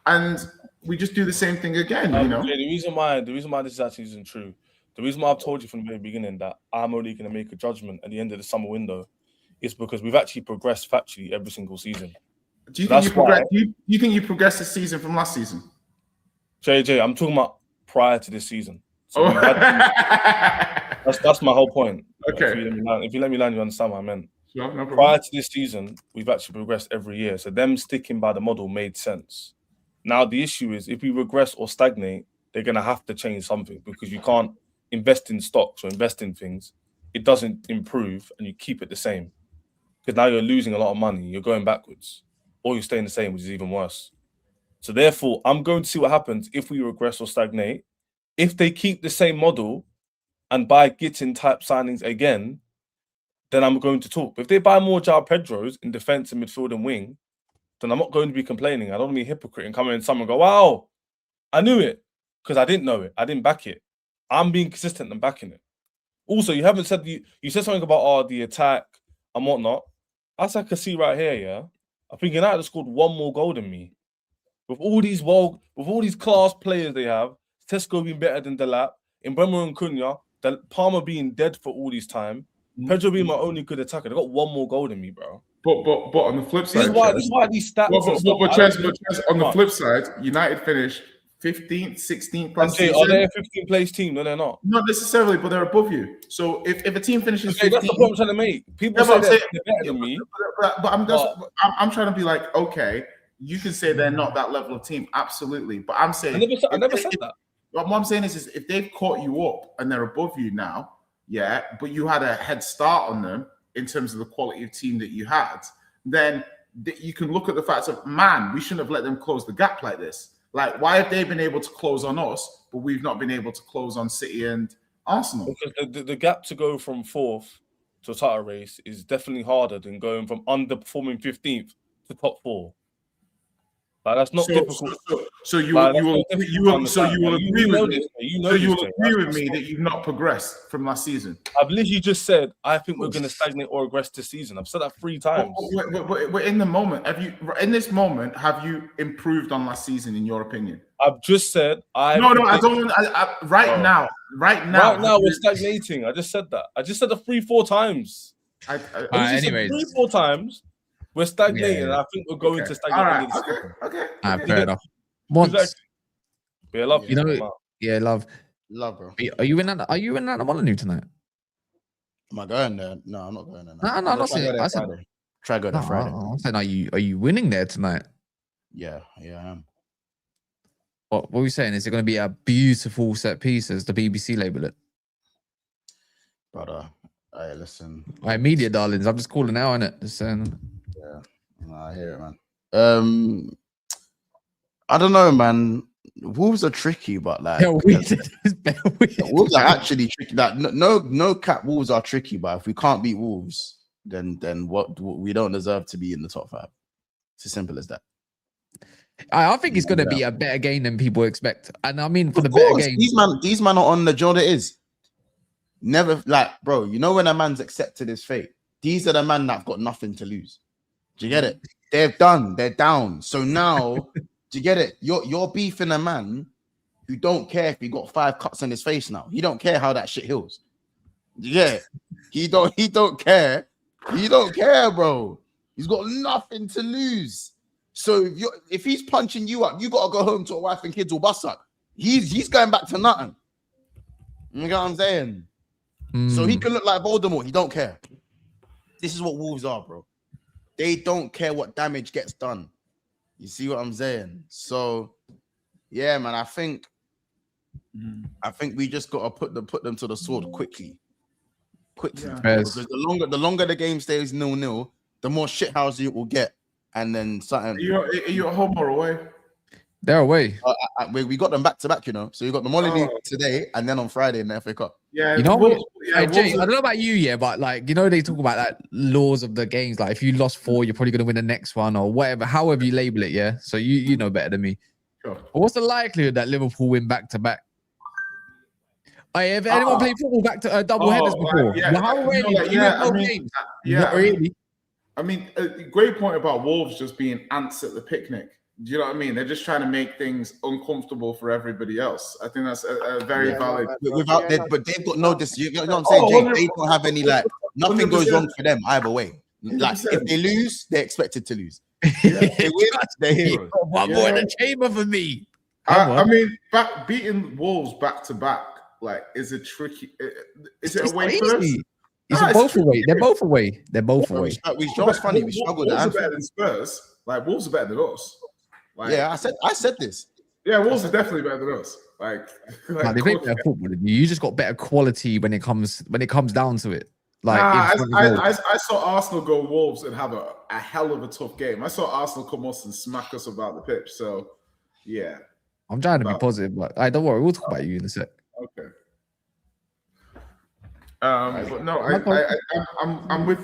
and we just do the same thing again, you know? The reason why this actually isn't true, the reason why I've told you from the very beginning that I'm only going to make a judgment at the end of the summer window is because we've actually progressed factually every single season. Do you think you think you progressed this season from last season? JJ, I'm talking about prior to this season. So that's my whole point. Okay. If you let me land, you understand what I meant. Sure, no problem. Prior to this season, we've actually progressed every year. So them sticking by the model made sense. Now the issue is if we regress or stagnate, they're going to have to change something because you can't invest in stocks or invest in things. It doesn't improve and you keep it the same. Because now you're losing a lot of money. You're going backwards. Or you're staying the same, which is even worse. So therefore, I'm going to see what happens if we regress or stagnate. If they keep the same model and buy Gittin type signings again, then I'm going to talk. But if they buy more João Pedros in defense and midfield and wing, then I'm not going to be complaining. I don't want to be a hypocrite and come in and someone go, wow, I knew it. Because I didn't know it. I didn't back it. I'm being consistent and backing it. Also, you haven't said, you said something about the attack and whatnot. As I can see right here, yeah, I think United have scored one more goal than me. With all these class players they have, Tesco being better than Delap, Mbeumo and Cunha, Palmer being dead for all this time, Pedro being my only good attacker. They got one more goal than me, bro. But on the flip side, this is why these stats. But on the flip side, United finished 15th, 16th last season. Are they a 15th place team? No, they're not. Not necessarily, but they're above you. So if a team finishes 15th, that's the point I'm trying to make. People say they're better than me. But I'm trying to be like, okay, you can say they're not that level of team, absolutely. But I'm saying I never said that. What I'm saying is if they've caught you up and they're above you now, yeah, but you had a head start on them in terms of the quality of team that you had, then you can look at the facts of, man, we shouldn't have let them close the gap like this. Like, why have they been able to close on us, but we've not been able to close on City and Arsenal? Because the gap to go from 4th to a title race is definitely harder than going from underperforming 15th to top 4. Like, that's not difficult. So you will agree with me that you've not progressed from last season. I've literally just said I think we're going to stagnate or regress this season. I've said that 3 times. But in the moment, have you improved on last season in your opinion? I've just said I don't. Right now we're stagnating. I just said that. I just said it 3-4 times. Anyways, 3-4 times. We're stagnating, and I think we're going to stagnate. All right. Fair enough. Once, love. You know, love, bro. Are you in that? Are you in that Molineux tonight? Am I going there? No, I'm not going there. No, I'm not saying. I said, try go there Friday. I'm saying, are you winning there tonight? Yeah, I am. What are we saying? Is it going to be a beautiful set piece, as the BBC label it? Brother, hey, listen. All right, media darlings. I'm just calling out on it. Just saying. Yeah, no, I hear it, man. I don't know, man. Wolves are tricky, but like Wolves are actually tricky. Like no cap. Wolves are tricky, but if we can't beat Wolves, then what? We don't deserve to be in the top 5. It's as simple as that. I think it's going to be a better game than people expect, and I mean for the better game. These man are on the job. It is never like, bro. You know when a man's accepted his fate. These are the men that've got nothing to lose. Do you get it? They're done. They're down. So now, do you get it? You're beefing a man who don't care if he got 5 cuts on his face now. He don't care how that shit heals. Do you get it? He don't care. He don't care, bro. He's got nothing to lose. So if he's punching you up, you gotta go home to a wife and kids or bust up. He's going back to nothing. You know what I'm saying? So he can look like Voldemort. He don't care. This is what Wolves are, bro. They don't care what damage gets done. You see what I'm saying? So, yeah, man. I think we just gotta put them to the sword quickly. Yeah. Because the longer the game stays 0-0, the more shithousey it will get. And then something. Are you at home or away? They're away. We got them back to back, you know. So you got the Molineux today, and then on Friday in the FA Cup. Yeah, You know, Jay, Wolves I don't know about you, yeah, but like, you know, they talk about that laws of the games. Like, if you lost 4, you're probably gonna win the next one or whatever, however you label it. Yeah. So you know better than me. Sure. But what's the likelihood that Liverpool win back to back? Have anyone played football back to double headers before? yeah. Well, how really? Games? Not really. I mean, a great point about Wolves just being ants at the picnic. Do you know what I mean? They're just trying to make things uncomfortable for everybody else. I think that's a very valid. But they've got no this. You know what I'm saying, Jake? They don't have any nothing goes wrong for them either way. Like 100%. if they lose, they're expected to lose. Yeah. They win, they're heroes. One more in the chamber for me. I mean, beating Wolves back to back is a tricky. Is it away first? Both away. They're both away. They're both away. It's funny. We struggled. Wolves are better than Spurs. Wolves are better than us. I said this. Yeah, Wolves are definitely better than us. They play better football than you. You just got better quality when it comes down to it. I saw Arsenal go Wolves and have a hell of a tough game. I saw Arsenal come us and smack us about the pitch. So, yeah. I'm trying to be positive, but don't worry. We'll talk about you in a sec. Okay. But no, I'm with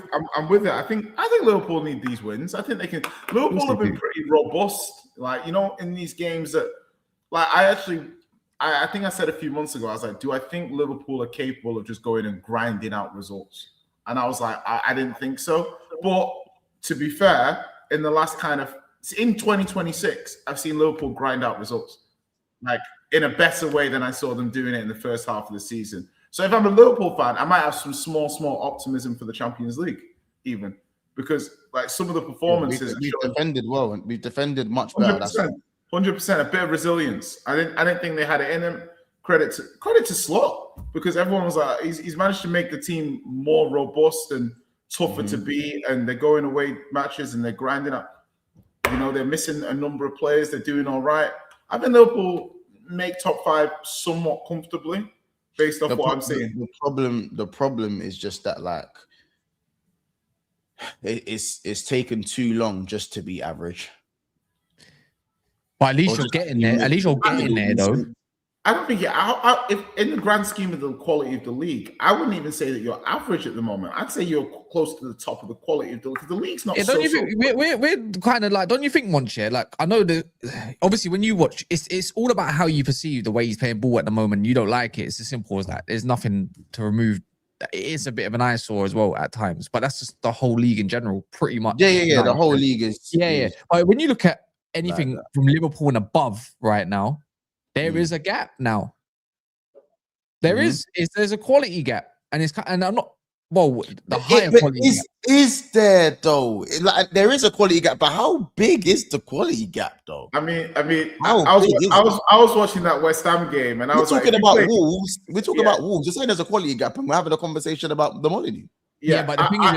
it. I think Liverpool need these wins. I think they can. Liverpool have been pretty robust, in these games that, I think I said a few months ago, I was like, do I think Liverpool are capable of just going and grinding out results? And I was like, I didn't think so. But to be fair, in the last in 2026, I've seen Liverpool grind out results, in a better way than I saw them doing it in the first half of the season. So if I'm a Liverpool fan, I might have some small optimism for the Champions League, even because some of the performances we've defended well and we've defended much better. 100%, a bit of resilience. I didn't think they had it in them. Credit to Slot, because everyone was like, he's managed to make the team more robust and tougher to beat, and they're going away matches and they're grinding up. They're missing a number of players. They're doing all right. I think Liverpool make top 5 somewhat comfortably. Based off what I'm seeing, the problem is just that it's taken too long just to be average. But at least you're getting there. At least you're getting there, though. I don't think if in the grand scheme of the quality of the league, I wouldn't even say that you're average at the moment. I'd say you're close to the top of the quality of the league. The league's not. Don't you think we're kind of don't you think, Monche? I know that obviously when you watch, it's all about how you perceive the way he's playing ball at the moment. You don't like it. It's as simple as that. There's nothing to remove. It is a bit of an eyesore as well at times, but that's just the whole league in general, pretty much. Yeah. The whole league is. Yeah. But when you look at anything from Liverpool and above right now, there is a gap now. There's a quality gap, and I'm not. Well, the higher quality gap. Is there though? There is a quality gap, but how big is the quality gap though? I was watching that West Ham game, and I was talking about Wolves. We're talking about Wolves. You're saying there's a quality gap, and we're having a conversation about the Molineux. Yeah, but the thing is,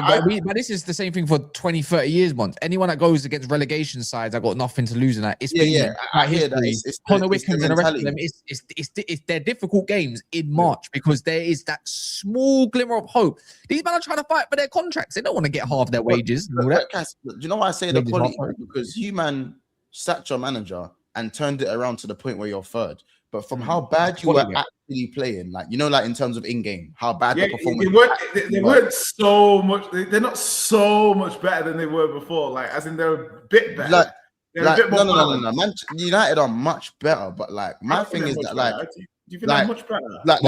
but this is the same thing for 20, 30 years, Mont. Anyone that goes against relegation sides, I got nothing to lose in that. I hear that. It's Connor Wickham's and the rest of them. It's their difficult games in March because there is that small glimmer of hope. These men are trying to fight for their contracts. They don't want to get half their wages. Do you know why I say the quality? Because you sacked your manager and turned it around to the point where you're third. But from how bad you were actually playing, in terms of in-game, how bad the performance they weren't so much. They're not so much better than they were before. As in they're a bit better. They're a bit more no. United are much better, but my thing is that do you think they're much better?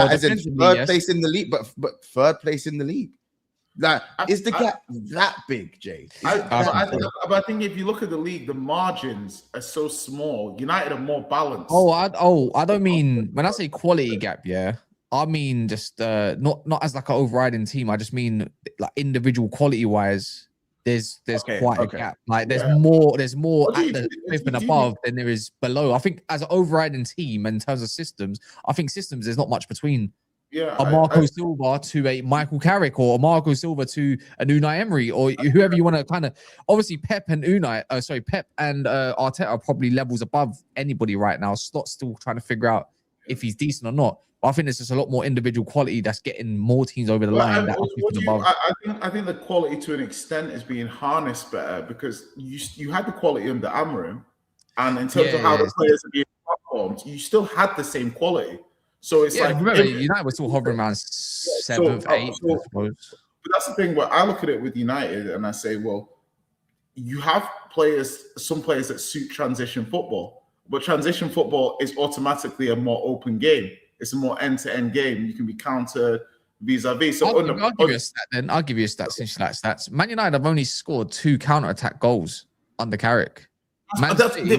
As in third place in the league, but third place in the league. Is the gap that big, Jay? But I think if you look at the league, the margins are so small. United are more balanced. I don't mean when I say quality gap. Yeah, I mean just not as an overriding team. I just mean individual quality wise. there's Okay, quite okay. a gap. Like there's Yeah. more What do at you- the what fifth and do you above than there is below. I think as an overriding team in terms of systems, I think systems there's not much between Yeah, a Marco Silva to a Michael Carrick or a Marco Silva to a Unai Emery or whoever you want to kind of. Obviously, Pep and Arteta are probably levels above anybody right now. Slott's still trying to figure out if he's decent or not. But I think there's just a lot more individual quality that's getting more teams over the line. That are fifth and above. I think the quality to an extent is being harnessed better because you had the quality under Amorim, and in terms of how the players are being platformed, you still had the same quality. So it's like remember, United were still hovering around 7th, 8th, I suppose. But that's the thing where I look at it with United and I say, well, you have some players that suit transition football, but transition football is automatically a more open game. It's a more end-to-end game. You can be countered vis-a-vis. So I'll give you a stat then. I'll give you a stat since you like stats. Man United have only scored 2 counter-attack goals under Carrick. This is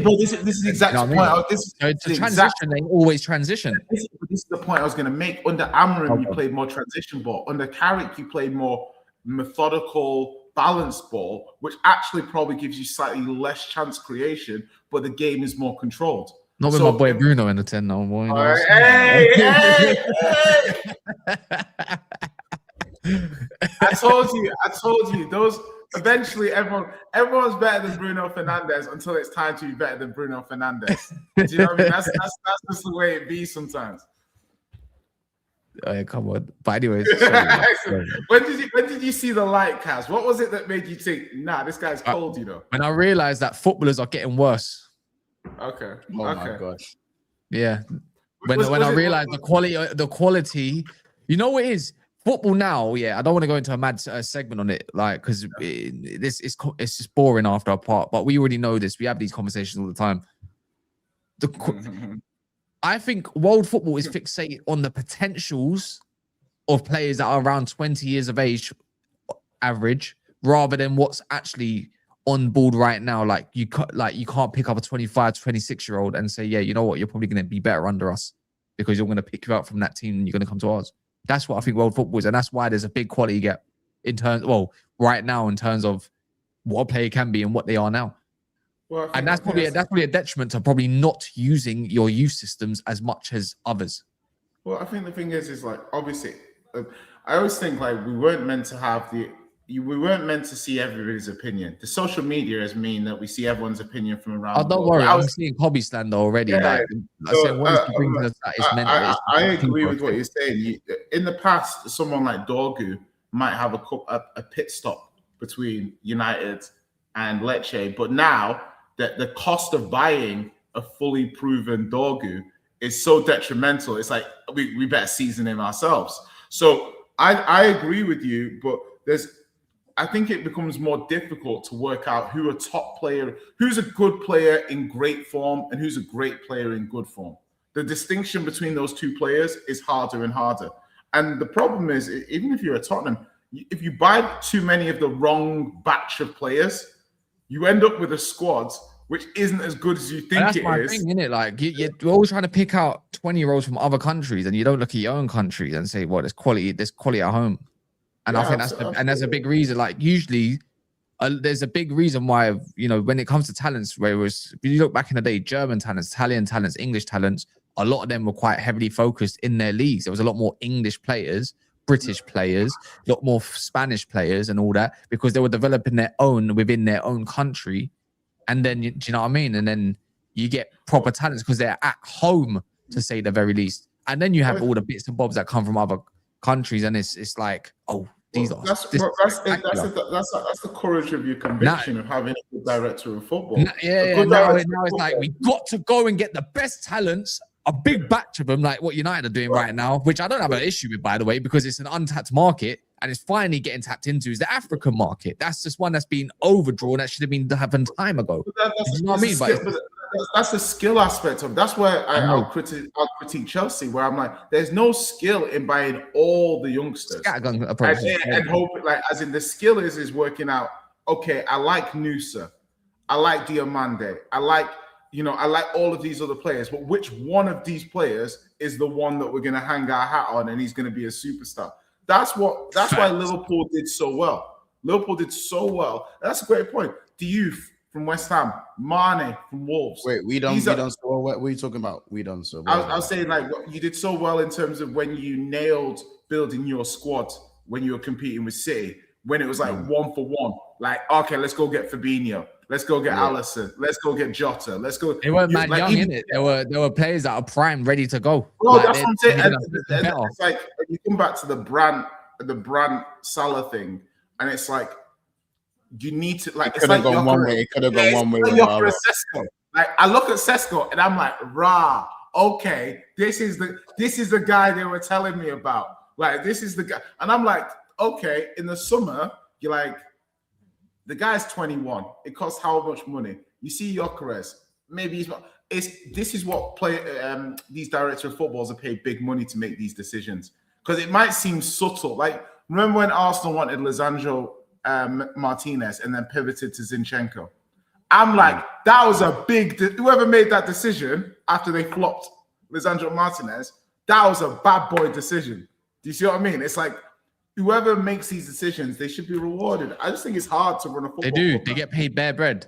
exactly the point. Transition, they always transition. This is the point I was going to make. Under Amorim, you played more transition ball. Under Carrick, you played more methodical, balanced ball, which actually probably gives you slightly less chance creation, but the game is more controlled. Not with my boy Bruno in the 10 now, boy. Hey! I told you. Those eventually everyone's better than Bruno Fernandes until it's time to be better than Bruno Fernandes. Do you know what I mean? That's just the way it be sometimes. Oh, yeah, come on. But anyways, when did you see the light, Kaz? What was it that made you think, nah, this guy's cold, you know? When I realized that footballers are getting worse. Okay. Oh my gosh. Yeah. When I realized the quality, you know what it is? Football now, I don't want to go into a mad segment on it, like, because it's just boring after a part. But we already know this. We have these conversations all the time. I think world football is fixated on the potentials of players that are around 20 years of age, average, rather than what's actually on board right now. Like you can't pick up a 25, 26-year-old and say, yeah, you know what, you're probably going to be better under us because you're going to pick you out from that team and you're going to come to ours. That's what I think world football is, and that's why there's a big quality gap right now in terms of what a player can be and what they are now. Well, and that's probably a detriment to probably not using your youth systems as much as others. Well, I think the thing is like obviously, I always think like we weren't meant to see everybody's opinion. The social media has mean that we see everyone's opinion from around. Oh, don't worry, I'm seeing Hobby Slander already. I agree with what you're saying. In the past, someone like Dorgu might have a pit stop between United and Lecce, but now that the cost of buying a fully proven Dorgu is so detrimental, it's like we better season him ourselves. So I agree with you, but I think it becomes more difficult to work out who's a good player in great form and who's a great player in good form. The distinction between those two players is harder and harder. And the problem is, even if you're a Tottenham, if you buy too many of the wrong batch of players, you end up with a squad which isn't as good as you think it is. That's my thing, isn't it? Like you're always trying to pick out 20-year-olds from other countries, and you don't look at your own country and say, "Well, there's quality at home." And I think that's a big reason. Like usually, there's a big reason why when it comes to talents, where it was, if you look back in the day, German talents, Italian talents, English talents, a lot of them were quite heavily focused in their leagues. There was a lot more English players, British players, a lot more Spanish players, and all that because they were developing their own within their own country. And then, do you know what I mean? And then you get proper talents because they're at home, to say the very least. And then you have all the bits and bobs that come from other countries, and it's like, oh, these are. That's the courage of your conviction of having a good director of football. Now it's like we got to go and get the best talents, a big batch of them, like what United are doing right now, which I don't have an issue with, by the way, because it's an untapped market. And it's finally getting tapped into is the African market. That's just one that's been overdrawn. That should have been happened time ago. You know what I mean? That's the skill aspect of. That's where I'll critique Chelsea, where I'm like, there's no skill in buying all the youngsters and hope like as in the skill is working out. Okay, I like Nusa, I like Diomande, I like all of these other players, but which one of these players is the one that we're going to hang our hat on and he's going to be a superstar? That's why Liverpool did so well. Liverpool did so well. That's a great point. The youth from West Ham, Mane from Wolves. Wait, we done so well. What are you talking about? We done so well. I was saying, like, you did so well in terms of when you nailed building your squad when you were competing with City, when it was like 1 for 1. Like, okay, let's go get Fabinho. Let's go get Alisson. Let's go get Jota. Let's go. They weren't young, innit? There were players that are prime, ready to go. Well, like, that's what I'm saying. And it's like you come back to the brand Salah thing, and it's like you need to like. It could have gone one way. It could have gone one way. Like I look at Sesko and I'm like, rah. Okay, this is the guy they were telling me about. Like this is the guy, and I'm like, okay. In the summer, you're like. The guy's 21. It costs how much money? You see Gyökeres, maybe he's not. This is what these directors of footballs are paid big money to make these decisions. Because it might seem subtle. Like, remember when Arsenal wanted Lisandro Martinez and then pivoted to Zinchenko? I'm like, that was a big... Whoever made that decision after they flopped Lisandro Martinez, that was a bad boy decision. Do you see what I mean? It's like, whoever makes these decisions, they should be rewarded. I just think it's hard to run a football. They do. They get paid bare bread.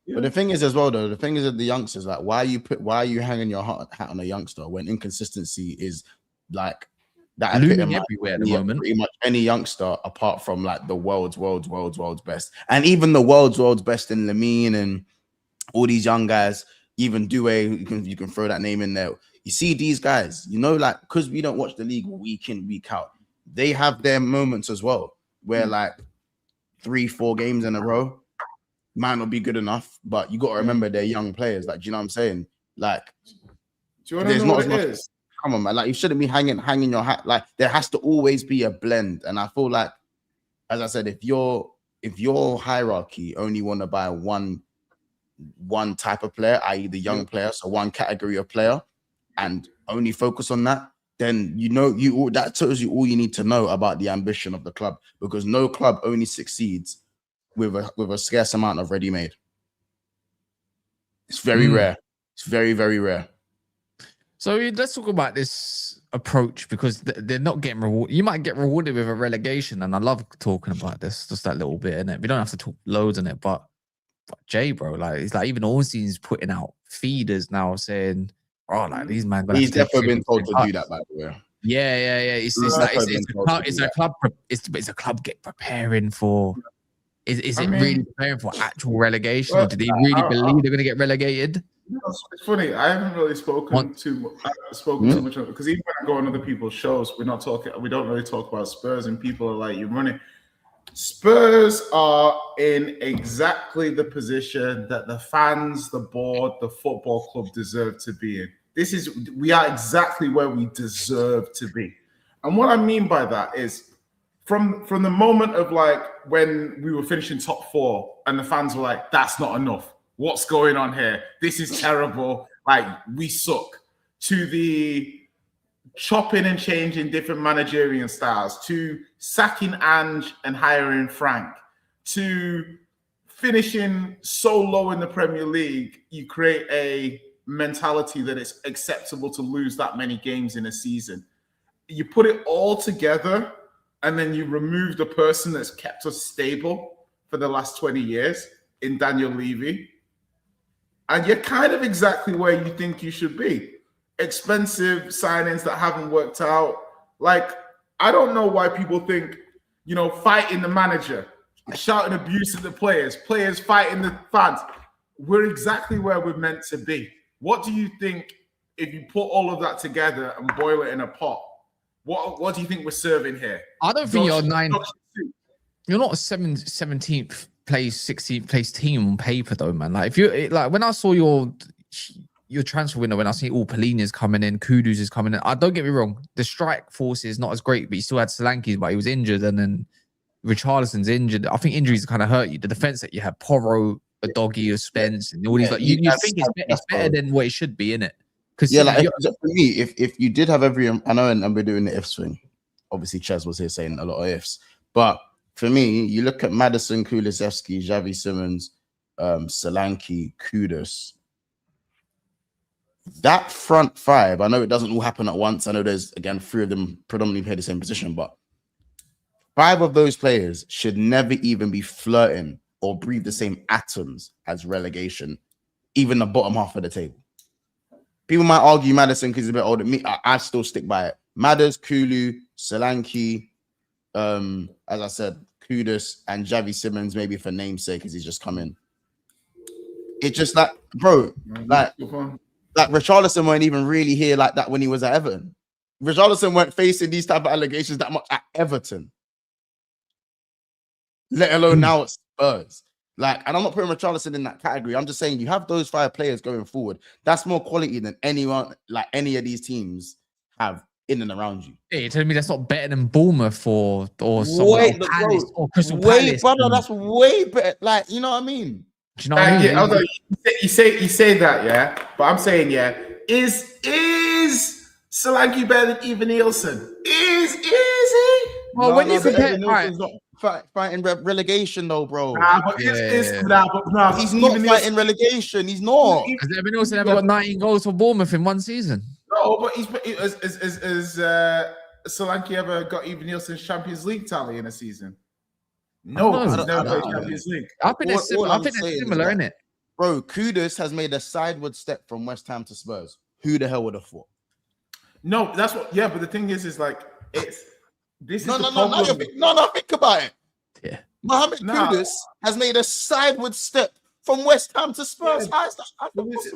But the thing is, as well, though, the youngsters, like, why are you hanging your hat on a youngster when inconsistency is like that looming everywhere at the moment? Pretty much any youngster, apart from like the world's best, and even the world's best in Lamine and all these young guys, even Doué, you can throw that name in there. You see these guys, you know, like because we don't watch the league week in, week out. They have their moments as well where like 3-4 games in a row might not be good enough, but you got to remember they're young players. Like, do you know what I'm saying? Like, do you want to know what it is? Come on, man. Like, you shouldn't be hanging your hat. Like, there has to always be a blend. And I feel like, as I said, if your hierarchy only want to buy one type of player, i.e. the young player, so one category of player, and only focus on that, then that tells you all you need to know about the ambition of the club, because no club only succeeds with a scarce amount of ready-made. It's very rare. It's very, very rare. So let's talk about this approach, because they're not getting rewarded. You might get rewarded with a relegation, and I love talking about this, just that little bit in it. We don't have to talk loads in it, but Jay, bro, like it's like even Ornstein's putting out feeders now saying, "Oh, like these man." He's definitely been told to do that, by the way. Yeah. It's a club get preparing for. Is it really preparing for actual relegation, or do they really believe they're going to get relegated? It's funny. I haven't really spoken too much because even when I go on other people's shows, we don't really talk about Spurs, and people are like, "You're running." Spurs are in exactly the position that the fans, the board, the football club deserve to be in. We are exactly where we deserve to be. And what I mean by that is from the moment of like when we were finishing top 4 and the fans were like, that's not enough. What's going on here? This is terrible. Like, we suck. To the chopping and changing different managerial styles, to sacking Ange and hiring Frank, to finishing so low in the Premier League, you create a mentality that it's acceptable to lose that many games in a season. You put it all together, and then you remove the person that's kept us stable for the last 20 years in Daniel Levy, and you're kind of exactly where you think you should be. Expensive signings that haven't worked out. Like, I don't know why people think, fighting the manager, shouting abuse at the players fighting the fans. We're exactly where we're meant to be. What do you think if you put all of that together and boil it in a pot? What do you think we're serving here? I don't think you're not a 17th place, 16th place team on paper though, man. Like when I saw your transfer window, when I see all Polina's coming in, Kudus is coming in. Don't get me wrong, the strike force is not as great, but you still had Solanke, but he was injured, and then Richarlison's injured. I think injuries kind of hurt you. The defense that you have, Porro, a doggy, a Spence, and all these you think it's better than what it should be, innit? Because for me, if you did have I know, and we're doing the ifs thing. Obviously, Ches was here saying a lot of ifs, but for me, you look at Maddison, Kulusevski, Xavi Simons, Solanke, Kudus. That front five, I know it doesn't all happen at once. I know there's, again, 3 of them predominantly play the same position, but 5 of those players should never even be flirting or breathe the same atoms as relegation, even the bottom half of the table. People might argue Maddison because he's a bit older. Me, I still stick by it. Madders, Kulu, Solanke, as I said, Kudus and Javi Simmons, maybe for namesake, because he's just come in. It's just like, bro, like Richarlison weren't even really here like that when he was at Everton. Richarlison weren't facing these type of allegations that much at Everton, let alone now at Spurs. Like, and I'm not putting Richarlison in that category. I'm just saying you have those 5 players going forward. That's more quality than anyone, like any of these teams have in and around you. Hey, you're telling me that's not better than Bournemouth or someone or Palace or Crystal Palace? Brother, that's way better. Like, you know what I mean? Do you know what I mean? Although you say that, yeah, but I'm saying, yeah, is Solanke better than Ivan Nielsen? Is he? Well, when you compare, fighting relegation though, bro. But he's not fighting relegation. He's not. Has Evan Nielsen ever got 19 goals for Bournemouth in one season? No, but has Solanke ever got Ivan Nielsen's Champions League tally in a season? No, he's never played Champions League. I think they're similar, isn't it? Bro, Kudus has made a sideward step from West Ham to Spurs. Who the hell would have thought? No, that's what. Yeah, but the thing is like it's this is no, problem. Think about it. Yeah, Mohamed Kudus has made a sideward step from West Ham to Spurs. Yeah.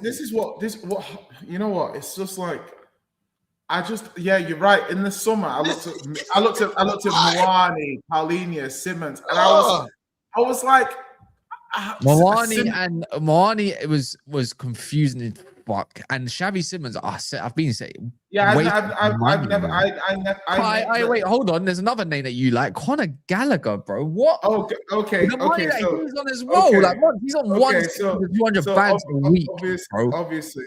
This is what you know what? It's just like you're right. In the summer, I looked at Moani, Paulinho, Simmons, and I was like, Moani, it was confusing as fuck. And Xavi Simmons, I've been saying, yeah, wait, hold on. There's another name that you like, Conor Gallagher, bro. What? Okay. The money that he's on as well. Okay. Like, he's on 200 bags a week. Obviously,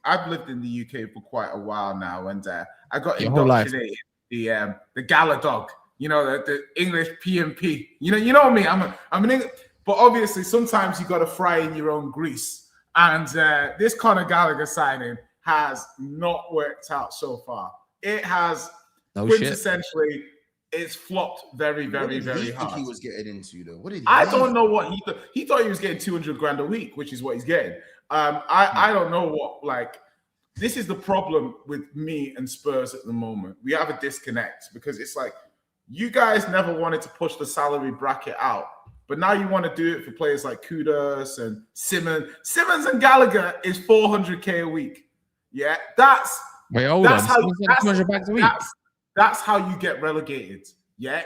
I've lived in the UK for quite a while now, and I got indoctrinated the Gala dog. You know, the English PMP. You know what I mean? I'm an English, but obviously sometimes you got to fry in your own grease. And this Conor Gallagher signing has not worked out so far. It has quintessentially, it's flopped very, very, very hard. Think he was getting into though? What did I don't know what he thought. He thought he was getting 200 grand a week, which is what he's getting. I don't know what, like, this is the problem with me and Spurs at the moment. We have a disconnect because it's like you guys never wanted to push the salary bracket out. But now you want to do it for players like Kudus and Simmons. Simmons and Gallagher is 400k a week. Yeah, that's how you get relegated. Yeah,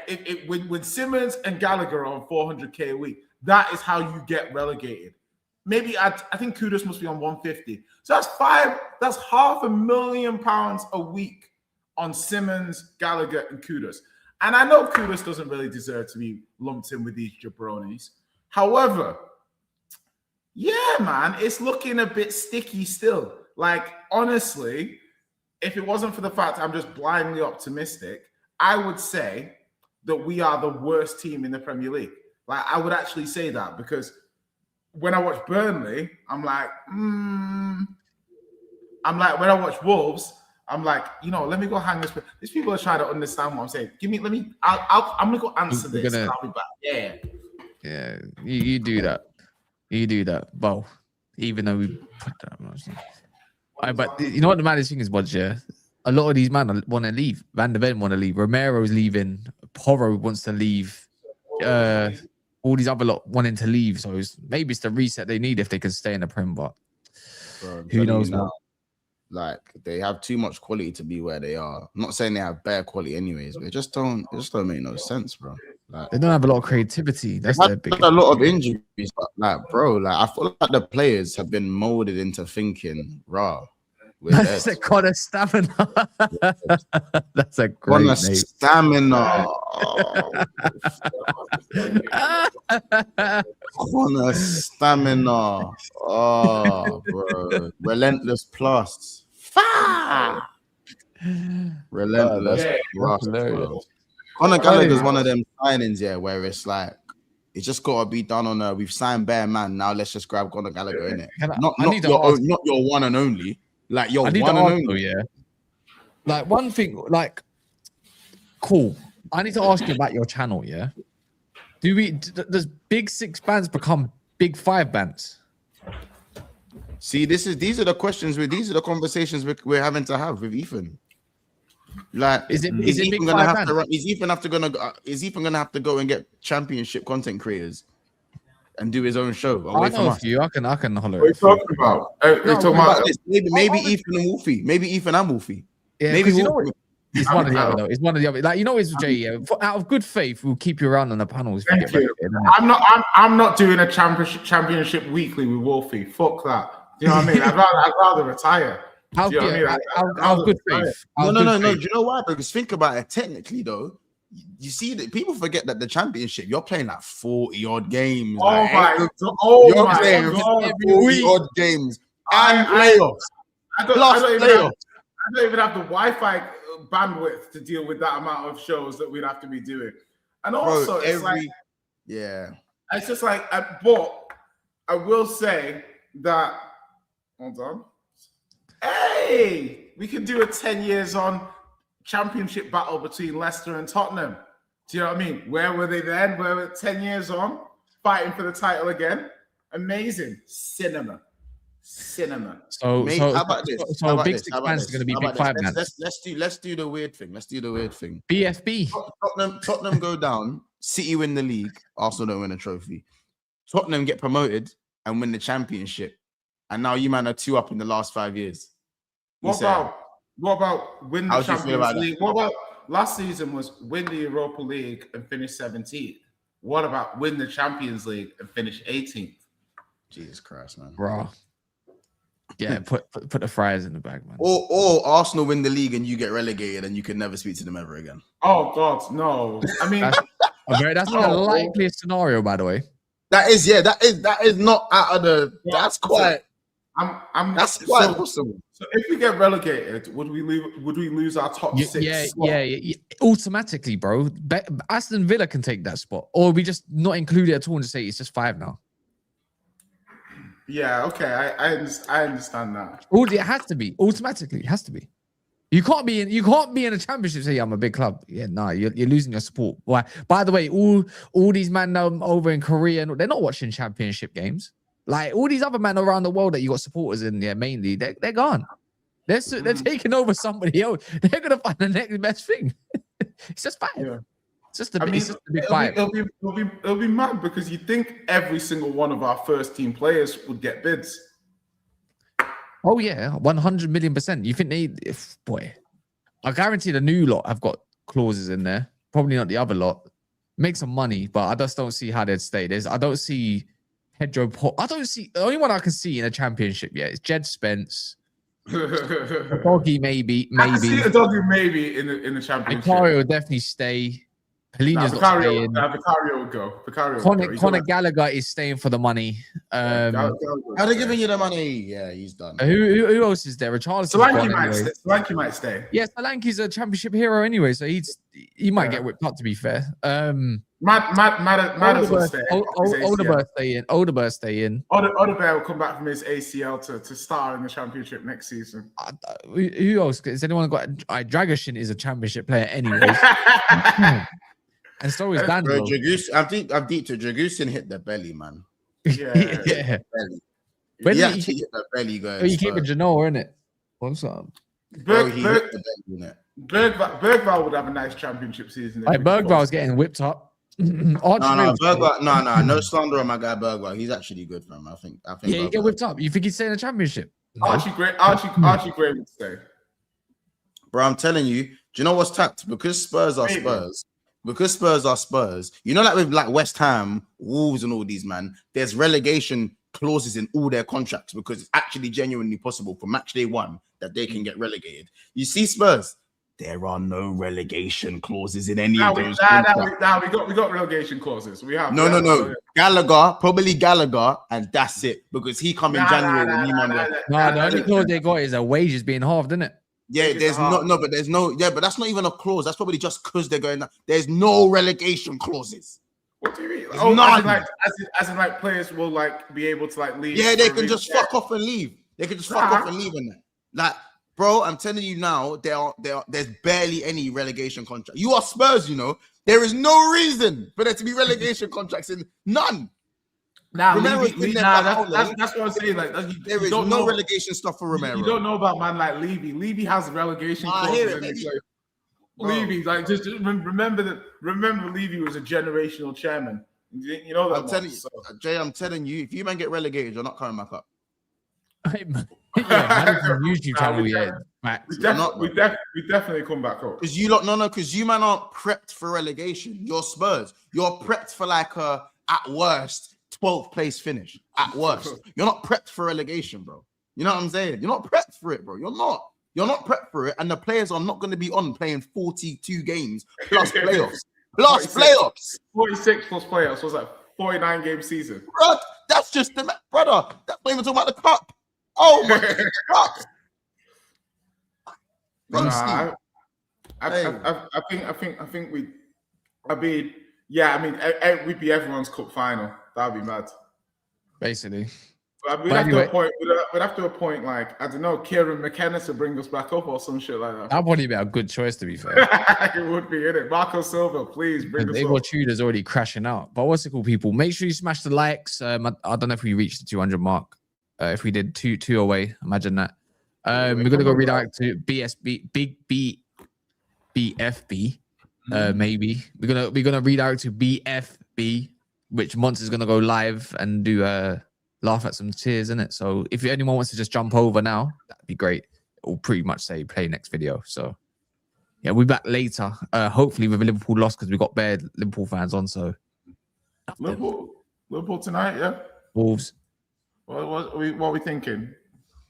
when Simmons and Gallagher are on 400k a week, that is how you get relegated. Maybe I think Kudus must be on 150. So that's £500,000 a week on Simmons, Gallagher, and Kudus. And I know Kudus doesn't really deserve to be lumped in with these jabronis. However, yeah, man, it's looking a bit sticky still. Like, honestly, if it wasn't for the fact I'm just blindly optimistic, I would say that we are the worst team in the Premier League. Like, I would actually say that because when I watch Burnley, I'm like, when I watch Wolves, I'm like, let me go hang this. These people are trying to understand what I'm saying. I'm gonna go answer this. And I'll be back. Yeah. You do that. Well, even though we put that much. But you know what the maddest thing is, Bodge? Yeah, a lot of these men want to leave. Van de Ven want to leave. Romero's leaving. Porro wants to leave. All these other lot wanting to leave. So maybe it's the reset they need if they can stay in the Prem. But who knows now? Like, they have too much quality to be where they are. I'm not saying they have bad quality anyways, but it just don't make no sense, bro. Like, they don't have a lot of creativity. That's their biggest. A lot of injuries, but I feel like the players have been molded into thinking, That's a Connor stamina. That's a great Connor name. Stamina. Connor Stamina. Oh, bro. Relentless plus. Relentless plus, bro. Conor Gallagher is one of them signings, where it's like, it's just got to be done on we've signed bare man, now let's just grab Conor Gallagher, innit? Not your one and only. Like, your one and only. Yeah. Like, one thing, like, cool. I need to ask you about your channel. Yeah. Does big 6 bands become big 5 bands? See, these are the questions these are the conversations we're having to have with Ethan. Like, Is it Ethan big gonna 5 have bands? to run? Is Ethan gonna have to go and get championship content creators and do his own show I away know from a us? few. I can holler. What are you at a few. talking about? You're No, talking what about about this? Maybe Ethan and Wolfie. Maybe Ethan and Wolfie. Yeah, Maybe because you know Wolfie. it's one of the other though. It's one of the other. Like, you know, it's Jay. Yeah, out of good faith, we'll keep you around on the panels. If Thank you you. get relegated, I'm not doing a championship weekly with Wolfie. Fuck that. Do you know what I mean? I'd rather retire. Out Do you know what I mean? of good faith. No. Out of Do good you know why? Because think about it. Technically, though, you see that people forget that the championship, you're playing like 40 odd games. Oh like, my god! Oh you're my playing god! 40 odd games and playoffs. I don't even have the Wi-Fi bandwidth to deal with that amount of shows that we'd have to be doing. And also, it's just like, but I will say that. Hold on. Hey, we can do a 10 years on championship battle between Leicester and Tottenham. Do you know what I mean? Where were they then? Where were 10 years on, fighting for the title again? Amazing. Cinema. So, Mate, so, how about this? so How about big this? 6 How about bands this? is going to be How big about 5 this? bands. Let's do the weird thing. BFB. Tottenham go down. City win the league. Arsenal don't win a trophy. Tottenham get promoted and win the championship. And now you man are 2 up in the last 5 years. What about win the How do you feel Champions about that? League? What about last season was win the Europa League and finish 17th? What about win the Champions League and finish 18th? Jesus Christ, man. Bro. Yeah, put the Friars in the bag, man. Or Arsenal win the league and you get relegated and you can never speak to them ever again. Oh God, no! I mean, That's the likeliest scenario, by the way. That is not out of the. That's quite. That's quite possible. So if we get relegated, would we lose our top 6? Yeah. Automatically, bro. Aston Villa can take that spot, or we just not include it at all and just say it's just 5 now. Yeah, okay, I understand that. It has to be automatically. It has to be. You can't be in a championship. Say I'm a big club. Yeah, no, you're losing your support. Why? By the way, all these men over in Korea, they're not watching championship games. Like all these other men around the world that you got supporters in there, mainly they're gone. They're taking over somebody else. They're gonna find the next best thing. It's just 5. Yeah. It's just a big 5. It'll be mad because you think every single one of our first team players would get bids. Oh yeah, 100 million %. You think boy, I guarantee the new lot have got clauses in there. Probably not the other lot. Make some money, but I just don't see how they'd stay. I don't see Pedro. I don't see the only one I can see in a championship. Yeah, it's Jed Spence. Doggy maybe. I can see a doggy maybe in the championship. Vicario will definitely stay. Polina's not staying. Vicario will go. Conor Gallagher is staying for the money. Are they giving you the money? Yeah, he's done. Who else is there? Richarlison. Solanke might stay. Yeah, Solanke's a championship hero anyway, so he might get whipped up. To be fair, Matters will stay. Odegaard stay in. Odegaard will come back from his ACL to star in the championship next season. Who else? Has anyone got? Dragashin is a championship player, anyways. And so is Daniel. I'm deep to Dragusin hit the belly, man. Yeah. Belly. When he hit the belly, guys. You keep it Genoa, innit? What's up? Bergvall would have a nice championship season. Like Bergvall's getting whipped up. No, slander on my guy Bergvall. He's actually good, fam. I think. Yeah, he get whipped up. You think he's staying in the championship? No. Archie Gray would stay. Bro, I'm telling you. Do you know what's tapped? Because Spurs are Spurs. Because Spurs are Spurs. You know, like with like West Ham, Wolves, and all these, man. There's relegation clauses in all their contracts because it's actually genuinely possible for match day 1 that they can get relegated. You see, Spurs. There are no relegation clauses in any of those. We got relegation clauses. We have no. Gallagher, and that's it because he come in January. The only clause they got is a wages being halved, isn't it? Yeah, but that's not even a clause. That's probably just because they're going. There's no relegation clauses. What do you mean? As in players will like be able to like leave. Yeah, they can just fuck off and leave. They can just fuck off and leave in that. Like Bro, I'm telling you now, there's barely any relegation contract. You are Spurs, you know. There is no reason for there to be relegation contracts in none. Nah, Romero's been there for how long? that's what I'm saying. Like, There is no relegation stuff for Romero. You don't know about man like Levy. Levy has relegation I clauses hear it, in his baby. like, Levy, like just remember that. Remember, Levy was a generational chairman. You know that. I'm telling you, Jay. I'm telling you, if you man get relegated, you're not coming back up. YouTube channel, we definitely come back up. Because you lot, because you man aren't prepped for relegation. You're Spurs. You're prepped for like a at worst 12th place finish. At worst, you're not prepped for relegation, bro. You know what I'm saying? You're not prepped for it, bro. You're not. You're not prepped for it, and the players are not going to be on playing 42 games plus playoffs. Plus 46, playoffs. 46 plus playoffs was like 49 game season. Bro, that's just the brother. That's not even talking about the cup. Oh my God. Nah, I think we'd be everyone's cup final. That'd be mad. Basically. But we'd have to appoint like, I don't know, Kieran McKenna to bring us back up or some shit like that. That'd probably be a good choice, to be fair. It would be, innit? Marco Silva, please bring us up. Igor Tudor's already crashing out. But what's it called, people? Make sure you smash the likes. I don't know if we reached the 200 mark. If we did two away, imagine that. We're gonna go redirect to BFB. Maybe we're gonna redirect to BFB, which Monts is gonna go live and do laugh at some tears in it. So if anyone wants to just jump over now, that'd be great. It will pretty much say play next video. So yeah, we'll be back later. Hopefully with a Liverpool loss because we got bad Liverpool fans on. So Liverpool tonight, yeah. Wolves. What are we thinking?